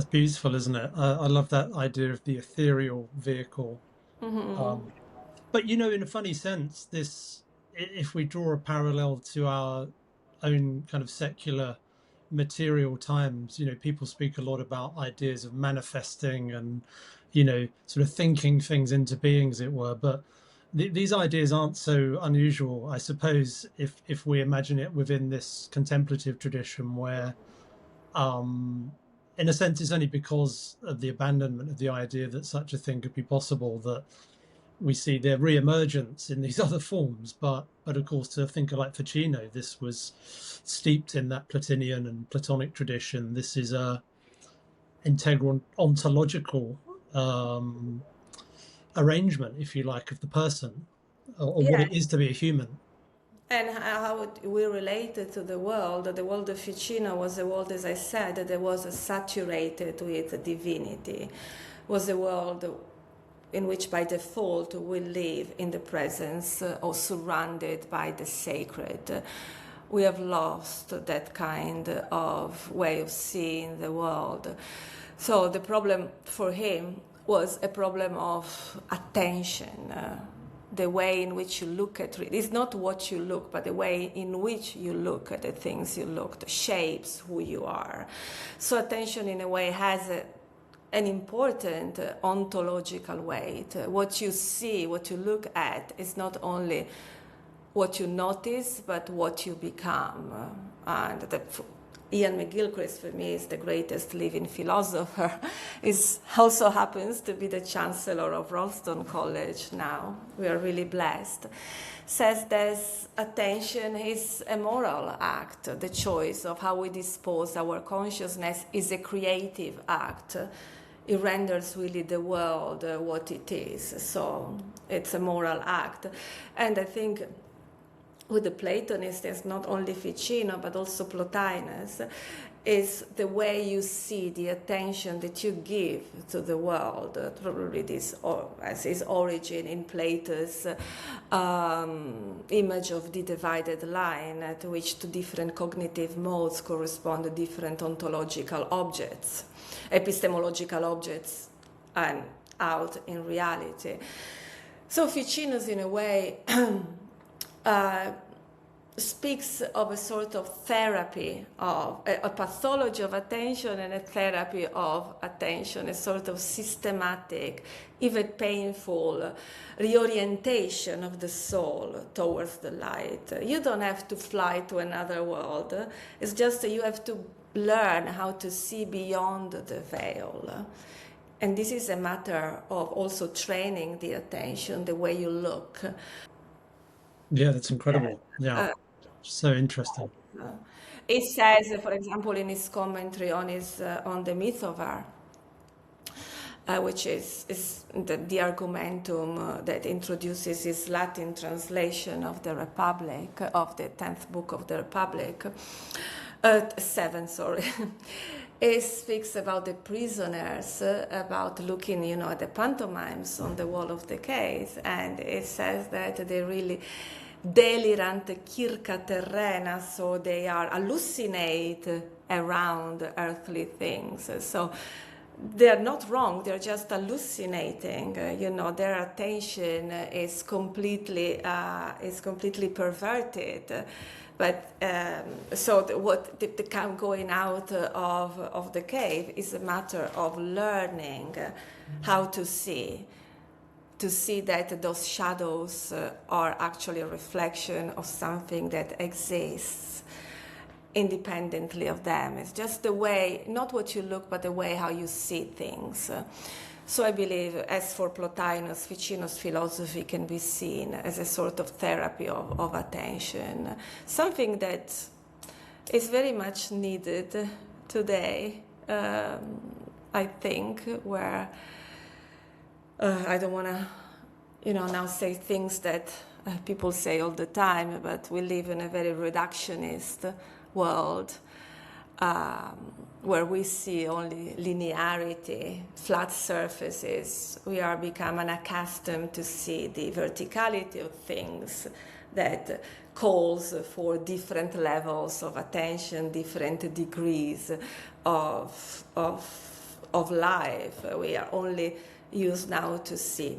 beautiful, isn't it? I love that idea of the ethereal vehicle. But you know, in a funny sense, this, if we draw a parallel to our own kind of secular material times, you know, people speak a lot about ideas of manifesting and, you know, sort of thinking things into being, as it were. But these ideas aren't so unusual, I suppose, if we imagine it within this contemplative tradition where, in a sense, it's only because of the abandonment of the idea that such a thing could be possible that we see their re-emergence in these other forms. But of course, to a thinker like Ficino, this was steeped in that Platonian and Platonic tradition. This is a integral ontological arrangement, if you like, of the person, or what it is to be a human. And how we related to the world of Ficino was a world, as I said, that was saturated with divinity, was a world in which by default we live in the presence or surrounded by the sacred. We have lost that kind of way of seeing the world. So the problem for him was a problem of attention. The way in which you look at it is not what you look, but the way in which you look at the things you look, shapes who you are. So attention, in a way, has an important ontological weight. What you see, what you look at, is not only what you notice, but what you become. And Ian McGilchrist, for me, is the greatest living philosopher. Is also happens to be the chancellor of Ralston College now. We are really blessed. Says that attention is a moral act. The choice of how we dispose our consciousness is a creative act. It renders really the world what it is. So it's a moral act. And I think with the Platonists, there's not only Ficino, but also Plotinus, is the way you see the attention that you give to the world. Probably this as his origin in Plato's image of the divided line, to which two different cognitive modes correspond to different ontological objects, epistemological objects, and out in reality. So Ficino's, in a way, speaks of a sort of therapy of a pathology of attention and a therapy of attention, a sort of systematic, even painful reorientation of the soul towards the light. You don't have to fly to another world. It's just that you have to learn how to see beyond the veil. And this is a matter of also training the attention, the way you look. Yeah, that's incredible. Yeah, so interesting. It says, for example, in his commentary on on the Mythover, which is the argumentum that introduces his Latin translation of the Republic, of the 10th book of the Republic, 7, sorry. It speaks about the prisoners, about looking, at the pantomimes on the wall of the cave, and it says that they really delirant circa terrena, so they are hallucinate around earthly things. So they're not wrong, they're just hallucinating. Their attention is completely perverted. But so the going out of the cave is a matter of learning how to see that those shadows are actually a reflection of something that exists independently of them. It's just the way, not what you look, but the way how you see things. So I believe, as for Plotinus, Ficino's philosophy can be seen as a sort of therapy of attention, something that is very much needed today, I think, where I don't want to, now say things that people say all the time, but we live in a very reductionist world, where we see only linearity, flat surfaces. We are becoming accustomed to see the verticality of things that calls for different levels of attention, different degrees of life. We are only used now to see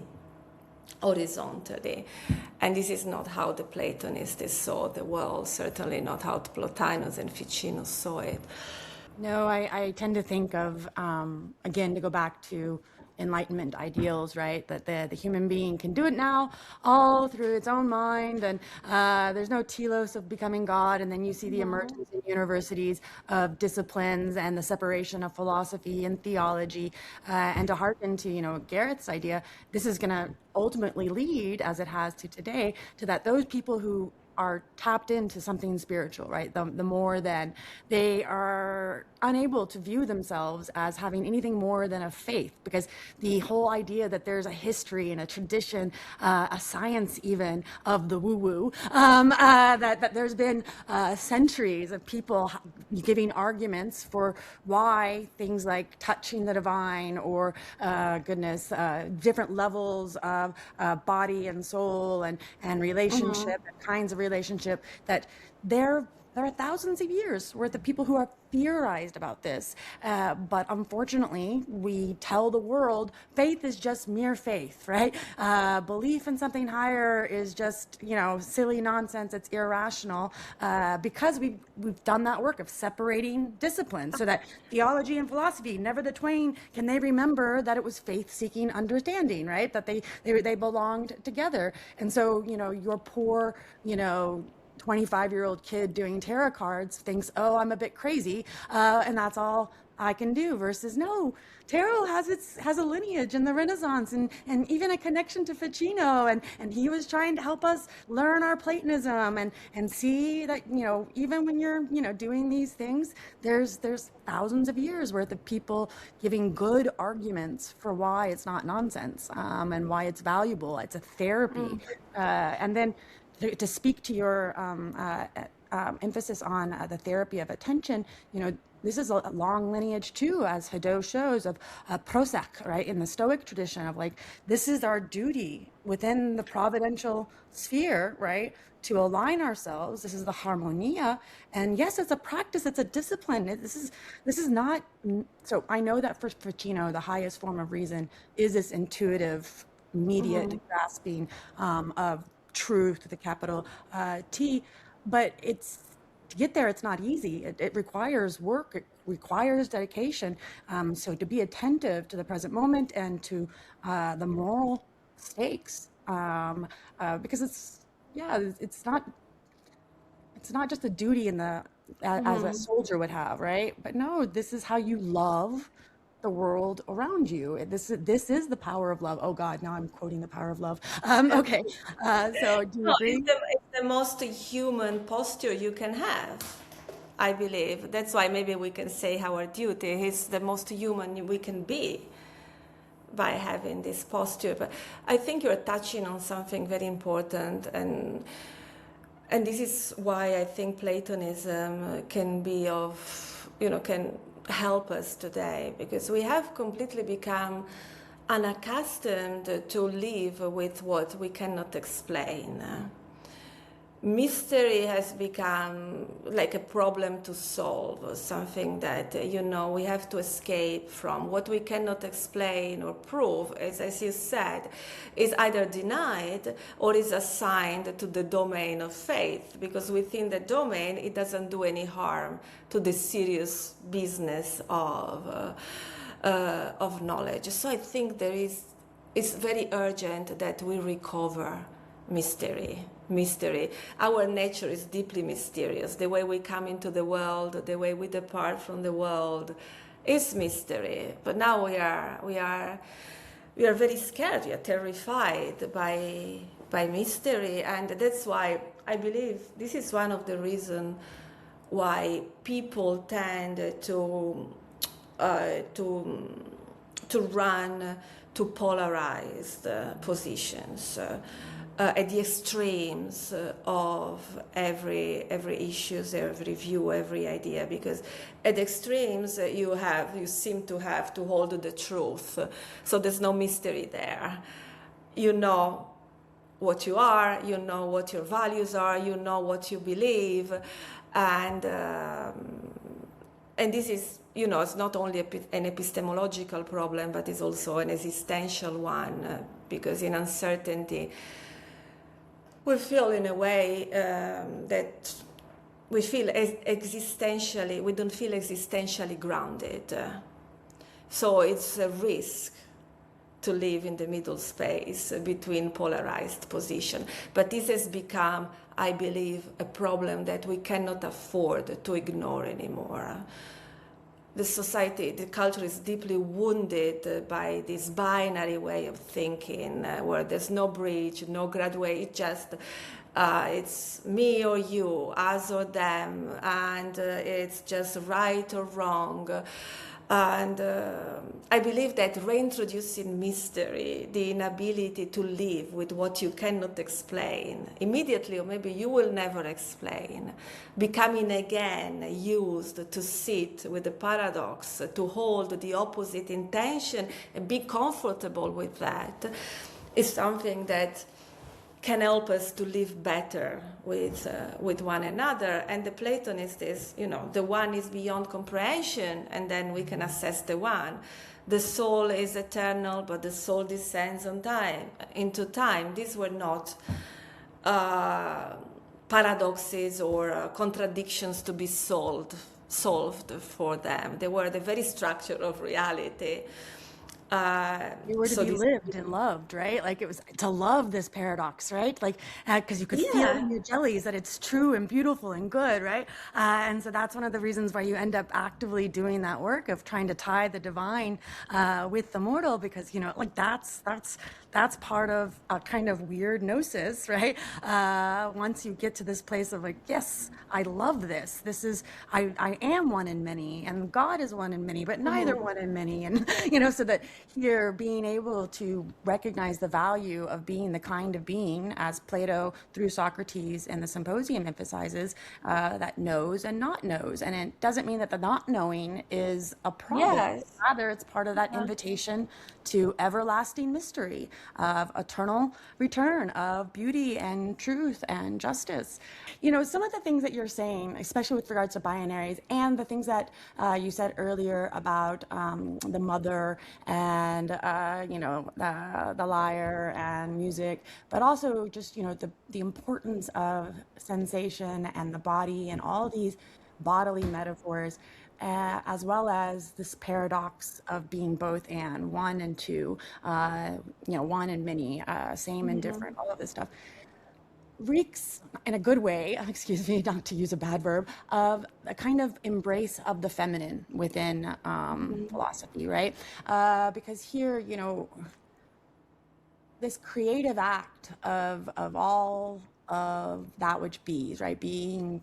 horizontally. And this is not how the Platonists saw the world, certainly not how Plotinus and Ficino saw it. No, I tend to think of, again, to go back to Enlightenment ideals, right? That the human being can do it now all through its own mind, and there's no telos of becoming God. And then you see the emergence in universities of disciplines and the separation of philosophy and theology. And to hearken to, Gareth's idea, this is going to ultimately lead, as it has to today, to that those people who are tapped into something spiritual, right? The more than they are unable to view themselves as having anything more than a faith, because the whole idea that there's a history and a tradition, a science even of the woo-woo, that there's been centuries of people giving arguments for why things like touching the divine or different levels of body and soul and relationship and kinds of relationship, that there are thousands of years worth of people who are theorized about this. But unfortunately, we tell the world faith is just mere faith, right? Belief in something higher is just, silly nonsense. It's irrational, because we've done that work of separating disciplines so that theology and philosophy, never the twain can they remember that it was faith-seeking understanding, right? That they belonged together. And so, your poor, 25-year-old kid doing tarot cards thinks, oh, I'm a bit crazy, and that's all I can do, versus no, tarot has a lineage in the Renaissance and even a connection to Ficino, and he was trying to help us learn our Platonism and see that, you know, even when you're, you know, doing these things, there's thousands of years worth of people giving good arguments for why it's not nonsense, and why it's valuable. It's a therapy. And then to speak to your emphasis on the therapy of attention, you know, this is a long lineage too, as Hadot shows, of prosac, right? In the Stoic tradition of like, this is our duty within the providential sphere, right? To align ourselves. This is the harmonia. And yes, it's a practice, it's a discipline. This is not, so I know that for Ficino, the highest form of reason is this intuitive, immediate grasping of truth with a capital T, but to get there, it's not easy. It requires work. It requires dedication. So to be attentive to the present moment and to the moral stakes, because it's not just a duty as a soldier would have, right? But no, this is how you love the world around you. This is the power of love. Oh God, now I'm quoting the power of love. Okay, so do you No, agree? it's the most human posture you can have, I believe. That's why maybe we can say our duty is the most human we can be by having this posture. But I think you're touching on something very important, and this is why I think Platonism can be of, you know, can help us today, because we have completely become unaccustomed to live with what we cannot explain. Mystery has become like a problem to solve, something that, you know, we have to escape from. What we cannot explain or prove, as you said, is either denied or is assigned to the domain of faith, because within the domain it doesn't do any harm to the serious business of knowledge. So I think it's very urgent that we recover mystery. Our nature is deeply mysterious. The way we come into the world, the way we depart from the world is mystery. But now we are very scared, we are terrified by mystery, and that's why I believe this is one of the reasons why people tend to run to polarized positions at the extremes of every issues, every view, every idea. Because at the extremes you seem to have to hold the truth, so there's no mystery there. You know what you are, you know what your values are, you know what you believe, and this is, you know, it's not only an epistemological problem, but it's also an existential one, because in uncertainty, we feel in a way that we feel existentially, we don't feel existentially grounded. So it's a risk to live in the middle space between polarized positions. But this has become, I believe, a problem that we cannot afford to ignore anymore. The society, the culture is deeply wounded by this binary way of thinking, where there's no bridge, no graduate, it's me or you, us or them, and it's just right or wrong. And I believe that reintroducing mystery, the inability to live with what you cannot explain immediately, or maybe you will never explain, becoming again used to sit with the paradox, to hold the opposite intention and be comfortable with that, is something that can help us to live better with one another. And the Platonist is, you know, the one is beyond comprehension, and then we can assess the one. The soul is eternal, but the soul descends into time. These were not paradoxes or contradictions to be solved for them. They were the very structure of reality. They were to So be this, lived and loved, right? Like it was to love this paradox, right? Like, because you could feel yeah. in your jellies that it's true and beautiful and good, right? And so that's one of the reasons why you end up actively doing that work of trying to tie the divine with the mortal, because like that's part of a kind of weird gnosis, right? Once you get to this place of like, yes, I love this. This is I am one in many, and God is one in many, but neither one in many, and so that here being able to recognize the value of being the kind of being, as Plato through Socrates and the Symposium emphasizes, that knows and not knows, and it doesn't mean that the not knowing is a problem. Yes. Rather, it's part of that invitation to everlasting mystery, of eternal return, of beauty and truth and justice. Some of the things that you're saying, especially with regards to binaries, and the things that you said earlier about the mother and, the lyre and music, but also just, the importance of sensation and the body and all these bodily metaphors, as well as this paradox of being both and one and two, one and many, same and different, all of this stuff reeks in a good way, excuse me, not to use a bad verb, of a kind of embrace of the feminine within philosophy, right? Because here, this creative act of all of that which bees, right? Being,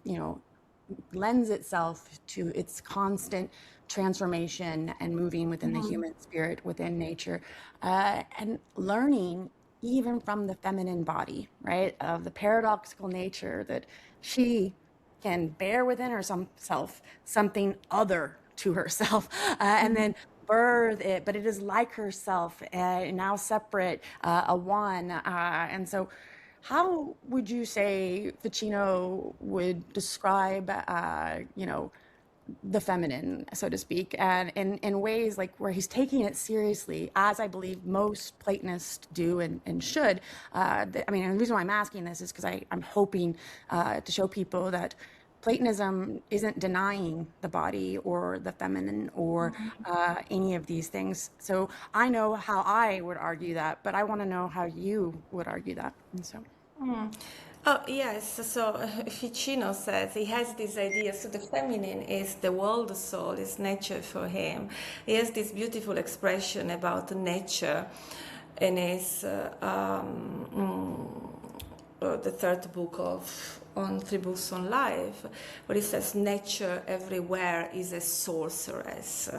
lends itself to its constant transformation and moving within the human spirit, within nature, and learning even from the feminine body, right? Of the paradoxical nature that she can bear within herself something other to herself, and then birth it, but it is like herself, now separate, a one. And so how would you say Ficino would describe, the feminine, so to speak, and in ways like where he's taking it seriously, as I believe most Platonists do and should. And the reason why I'm asking this is because I'm hoping to show people that Platonism isn't denying the body or the feminine or any of these things. So I know how I would argue that, but I want to know how you would argue that. And so. Oh, yes. So Ficino says he has this idea. So the feminine is the world soul, is nature for him. He has this beautiful expression about nature in his the third book on 3 books on life, where he says nature everywhere is a sorceress.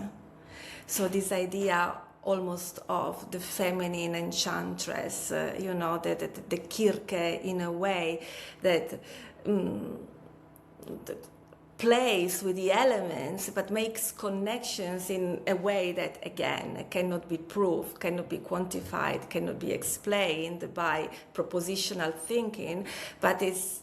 So this idea almost of the feminine enchantress, the Kirche in a way that plays with the elements but makes connections in a way that, again, cannot be proved, cannot be quantified, cannot be explained by propositional thinking, but is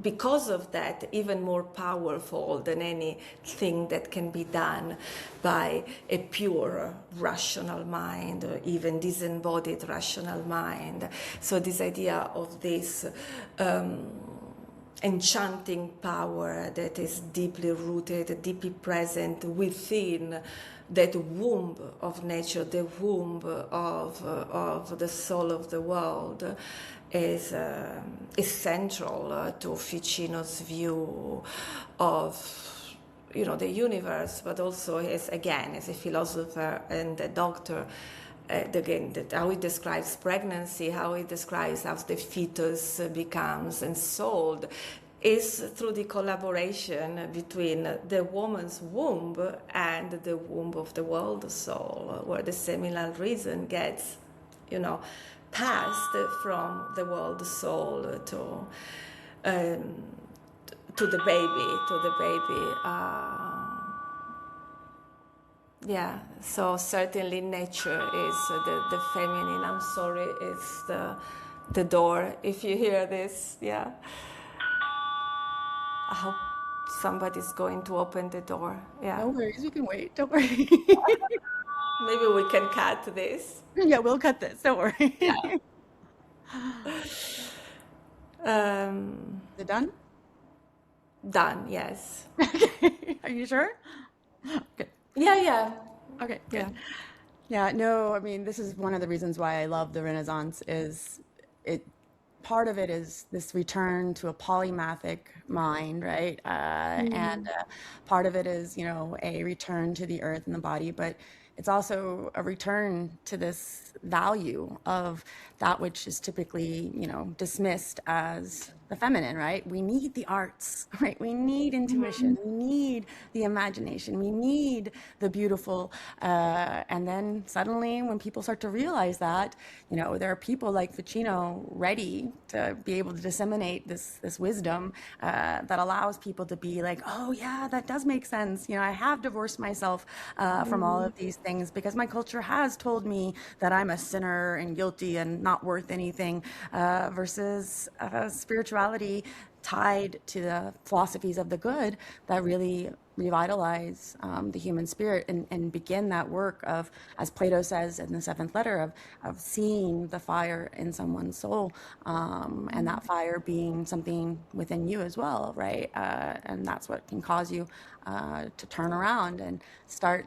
because of that even more powerful than anything that can be done by a pure rational mind or even disembodied rational mind. So this idea of this enchanting power that is deeply rooted, deeply present within that womb of nature, the womb of the soul of the world, is central to Ficino's view of the universe, but also as a philosopher and a doctor. Again, how he describes pregnancy, how he describes how the fetus becomes ensouled, is through the collaboration between the woman's womb and the womb of the world soul, where the seminal reason gets, passed from the world soul to the baby. So certainly nature is the feminine. I'm sorry, it's the door. If you hear this, I hope somebody's going to open the door. Yeah. No worries, we can wait. Don't worry. Maybe we can cut this. Yeah, we'll cut this. Don't worry. Is it done? Done, yes. Are you sure? Good. Yeah. Okay, good. Yeah, no, I mean, this is one of the reasons why I love the Renaissance is it part of it is this return to a polymathic mind, right? And part of it is, a return to the earth and the body, but it's also a return to this value of that which is typically, dismissed as the feminine, right? We need the arts, right? We need intuition. We need the imagination. We need the beautiful. And then suddenly, when people start to realize that, there are people like Ficino ready to be able to disseminate this wisdom that allows people to be like, oh yeah, that does make sense. I have divorced myself from all of these things because my culture has told me that I'm a sinner and guilty and not worth anything, versus spirituality tied to the philosophies of the good that really revitalize the human spirit and begin that work of, as Plato says in the seventh letter, of seeing the fire in someone's soul, and that fire being something within you as well, right? And that's what can cause you to turn around and start,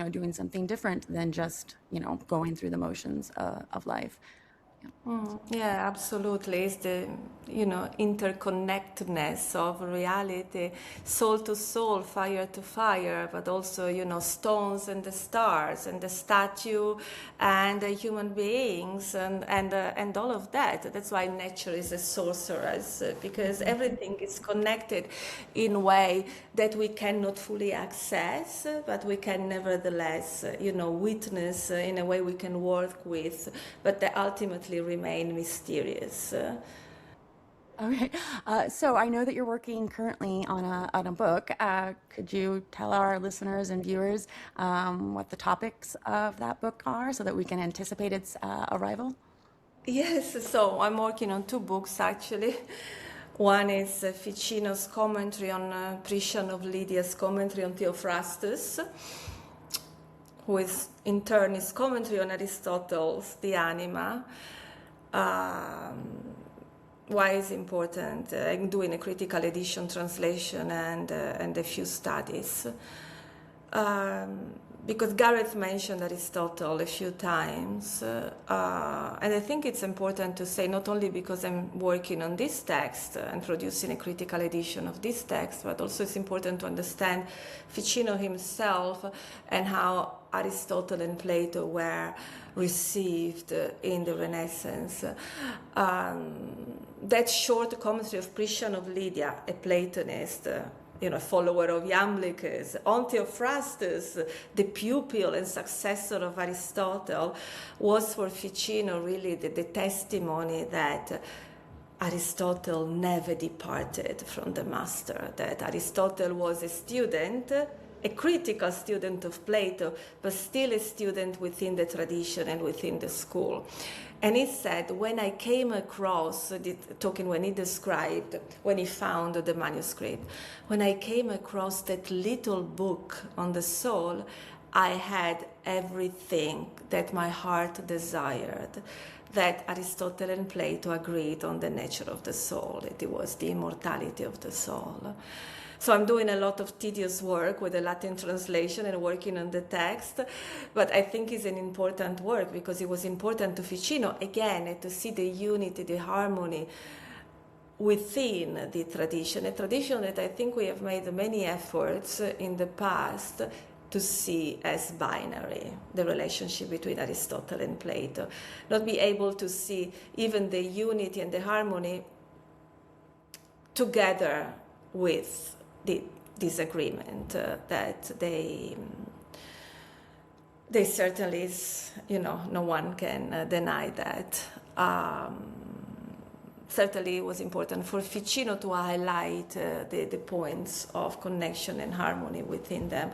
doing something different than just, going through the motions of life. Yeah, absolutely. It's the, interconnectedness of reality, soul to soul, fire to fire, but also, stones and the stars and the statue and the human beings and all of that. That's why nature is a sorceress, because everything is connected in a way that we cannot fully access, but we can nevertheless, witness in a way we can work with, but they ultimately remain mysterious. Okay, so I know that you're working currently on a book. Could you tell our listeners and viewers what the topics of that book are so that we can anticipate its arrival? Yes, so I'm working on two books actually. One is Ficino's commentary on Priscian of Lydia's commentary on Theophrastus, who is in turn his commentary on Aristotle's The Anima. Why is important? I'm doing a critical edition translation and a few studies. Because Gareth mentioned Aristotle a few times, and I think it's important to say, not only because I'm working on this text and producing a critical edition of this text, but also it's important to understand Ficino himself and how Aristotle and Plato were received in the Renaissance. That short commentary of Priscian of Lydia, a Platonist, follower of Iamblichus, on Theophrastus, the pupil and successor of Aristotle, was for Ficino really the testimony that Aristotle never departed from the master, that Aristotle was a student, a critical student of Plato, but still a student within the tradition and within the school. And he said, when I came across, when he described, when he found the manuscript, when I came across that little book on the soul, I had everything that my heart desired, that Aristotle and Plato agreed on the nature of the soul, that it was the immortality of the soul. So I'm doing a lot of tedious work with the Latin translation and working on the text, but I think it's an important work because it was important to Ficino, again, to see the unity, the harmony within the tradition, a tradition that I think we have made many efforts in the past to see as binary, the relationship between Aristotle and Plato, not be able to see even the unity and the harmony together with the disagreement that they certainly is, no one can deny that. Certainly it was important for Ficino to highlight the points of connection and harmony within them.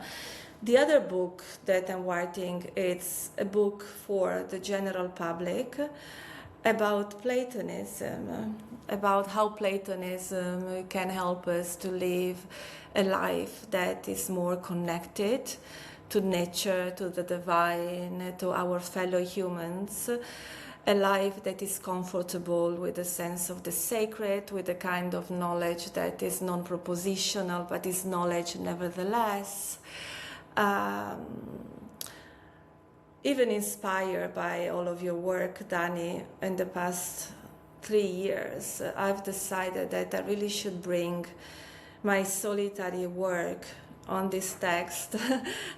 The other book that I'm writing, it's a book for the general public about Platonism, about how Platonism can help us to live a life that is more connected to nature, to the divine, to our fellow humans, a life that is comfortable with a sense of the sacred, with a kind of knowledge that is non-propositional but is knowledge nevertheless. even inspired by all of your work, Dani, in the past 3 years, I've decided that I really should bring my solitary work on this text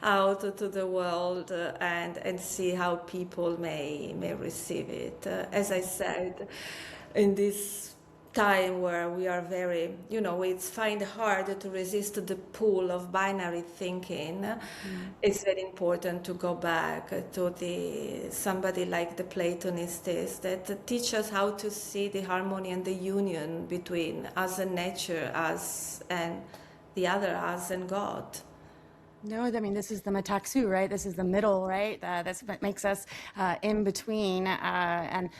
out to the world, and see how people may receive it. As I said, in this time where we are very, it's find hard to resist the pull of binary thinking. It's very important to go back to somebody like the Platonists that teach us how to see the harmony and the union between us and nature, us and the other us and God. No, I mean, this is the metaxu, right? This is the middle, right? That's what makes us in between. And,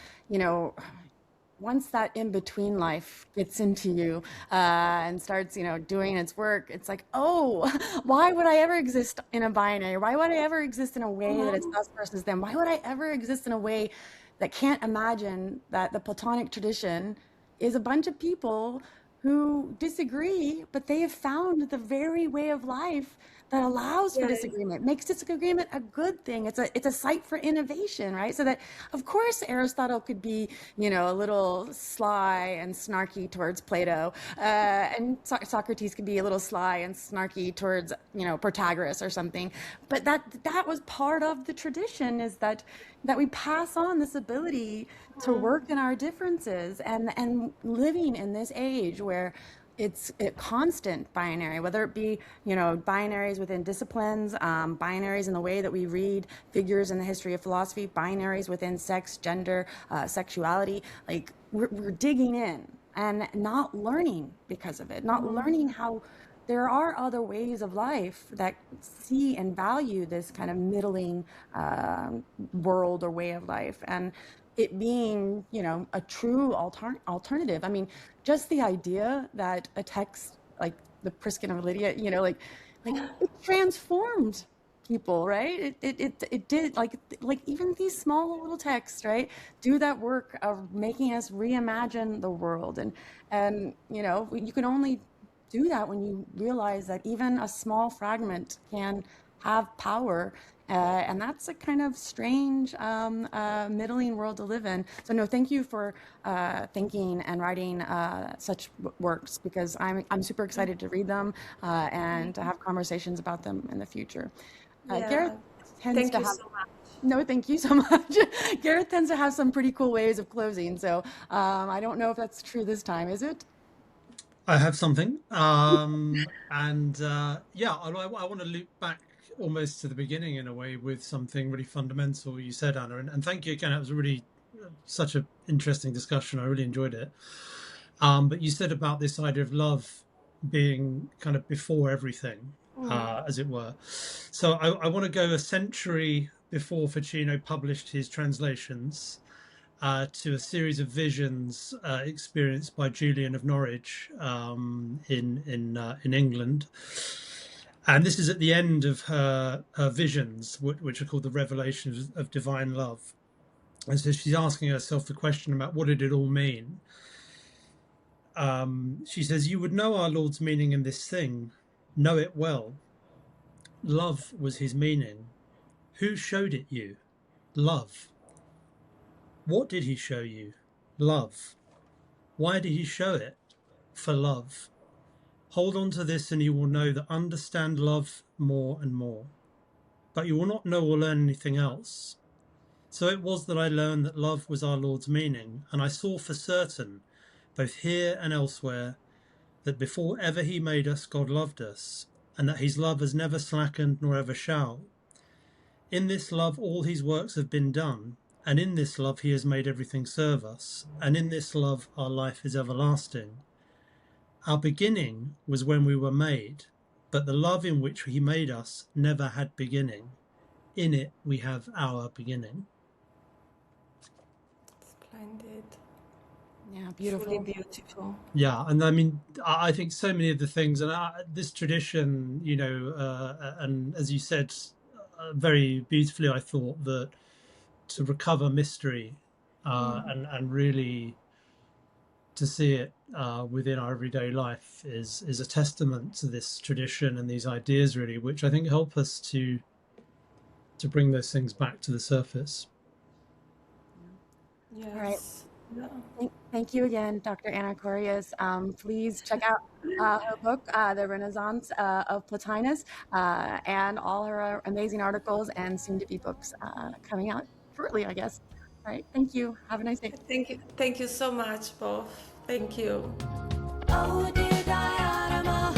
once that in-between life gets into you and starts, doing its work, it's like, oh, why would I ever exist in a binary? Why would I ever exist in a way that it's us versus them? Why would I ever exist in a way that can't imagine that the Platonic tradition is a bunch of people who disagree, but they have found the very way of life that allows for disagreement, makes disagreement a good thing. It's a site for innovation, right? So that, of course, Aristotle could be, a little sly and snarky towards Plato, and Socrates could be a little sly and snarky towards, Protagoras or something. But that was part of the tradition, is that we pass on this ability to work in our differences, and living in this age where it's a constant binary, whether it be, binaries within disciplines, binaries in the way that we read figures in the history of philosophy, binaries within sex, gender, sexuality. Like, we're digging in and not learning because of it, not learning how there are other ways of life that see and value this kind of middling world or way of life. And it being, a true alternative. I mean, just the idea that a text like the Priskin of Lydia, like it transformed people, right? It did, like even these small little texts, right, do that work of making us reimagine the world. And you can only do that when you realize that even a small fragment can have power. And that's a kind of strange middling world to live in. So no, thank you for thinking and writing such works, because I'm super excited to read them and to have conversations about them in the future. Gareth tends to have. So much. No, thank you so much. Gareth tends to have some pretty cool ways of closing. So I don't know if that's true this time. Is it? I have something, I want to loop back almost to the beginning in a way with something really fundamental you said, Anna, and thank you again. It was really such an interesting discussion. I really enjoyed it. But you said about this idea of love being kind of before everything, as it were. So I want to go a century before Ficino published his translations to a series of visions experienced by Julian of Norwich in England. And this is at the end of her visions, which are called the revelations of divine love. And so she's asking herself the question about what did it all mean? She says, "You would know our Lord's meaning in this thing, know it well. Love was his meaning. Who showed it you? Love. What did he show you? Love. Why did he show it? For love. Hold on to this and you will know that understand love more and more. But you will not know or learn anything else. So it was that I learned that love was our Lord's meaning, and I saw for certain, both here and elsewhere, that before ever he made us, God loved us, and that his love has never slackened nor ever shall. In this love all his works have been done, and in this love he has made everything serve us, and in this love our life is everlasting. Our beginning was when we were made, but the love in which he made us never had beginning. In it we have our beginning." Splendid. Yeah, beautiful. Truly beautiful. Yeah, and I mean, I think so many of the things, and this tradition, and as you said, very beautifully, I thought that to recover mystery and really to see it within our everyday life is a testament to this tradition and these ideas, really, which I think help us to to bring those things back to the surface. Yes. All right. Yeah. Thank you again, Dr. Anna Corrias. Please check out her book, The Renaissance of Plotinus, and all her amazing articles and soon-to-be books coming out shortly, I guess. All right, thank you. Have a nice day. Thank you so much, both. Thank you. Oh dear diorama,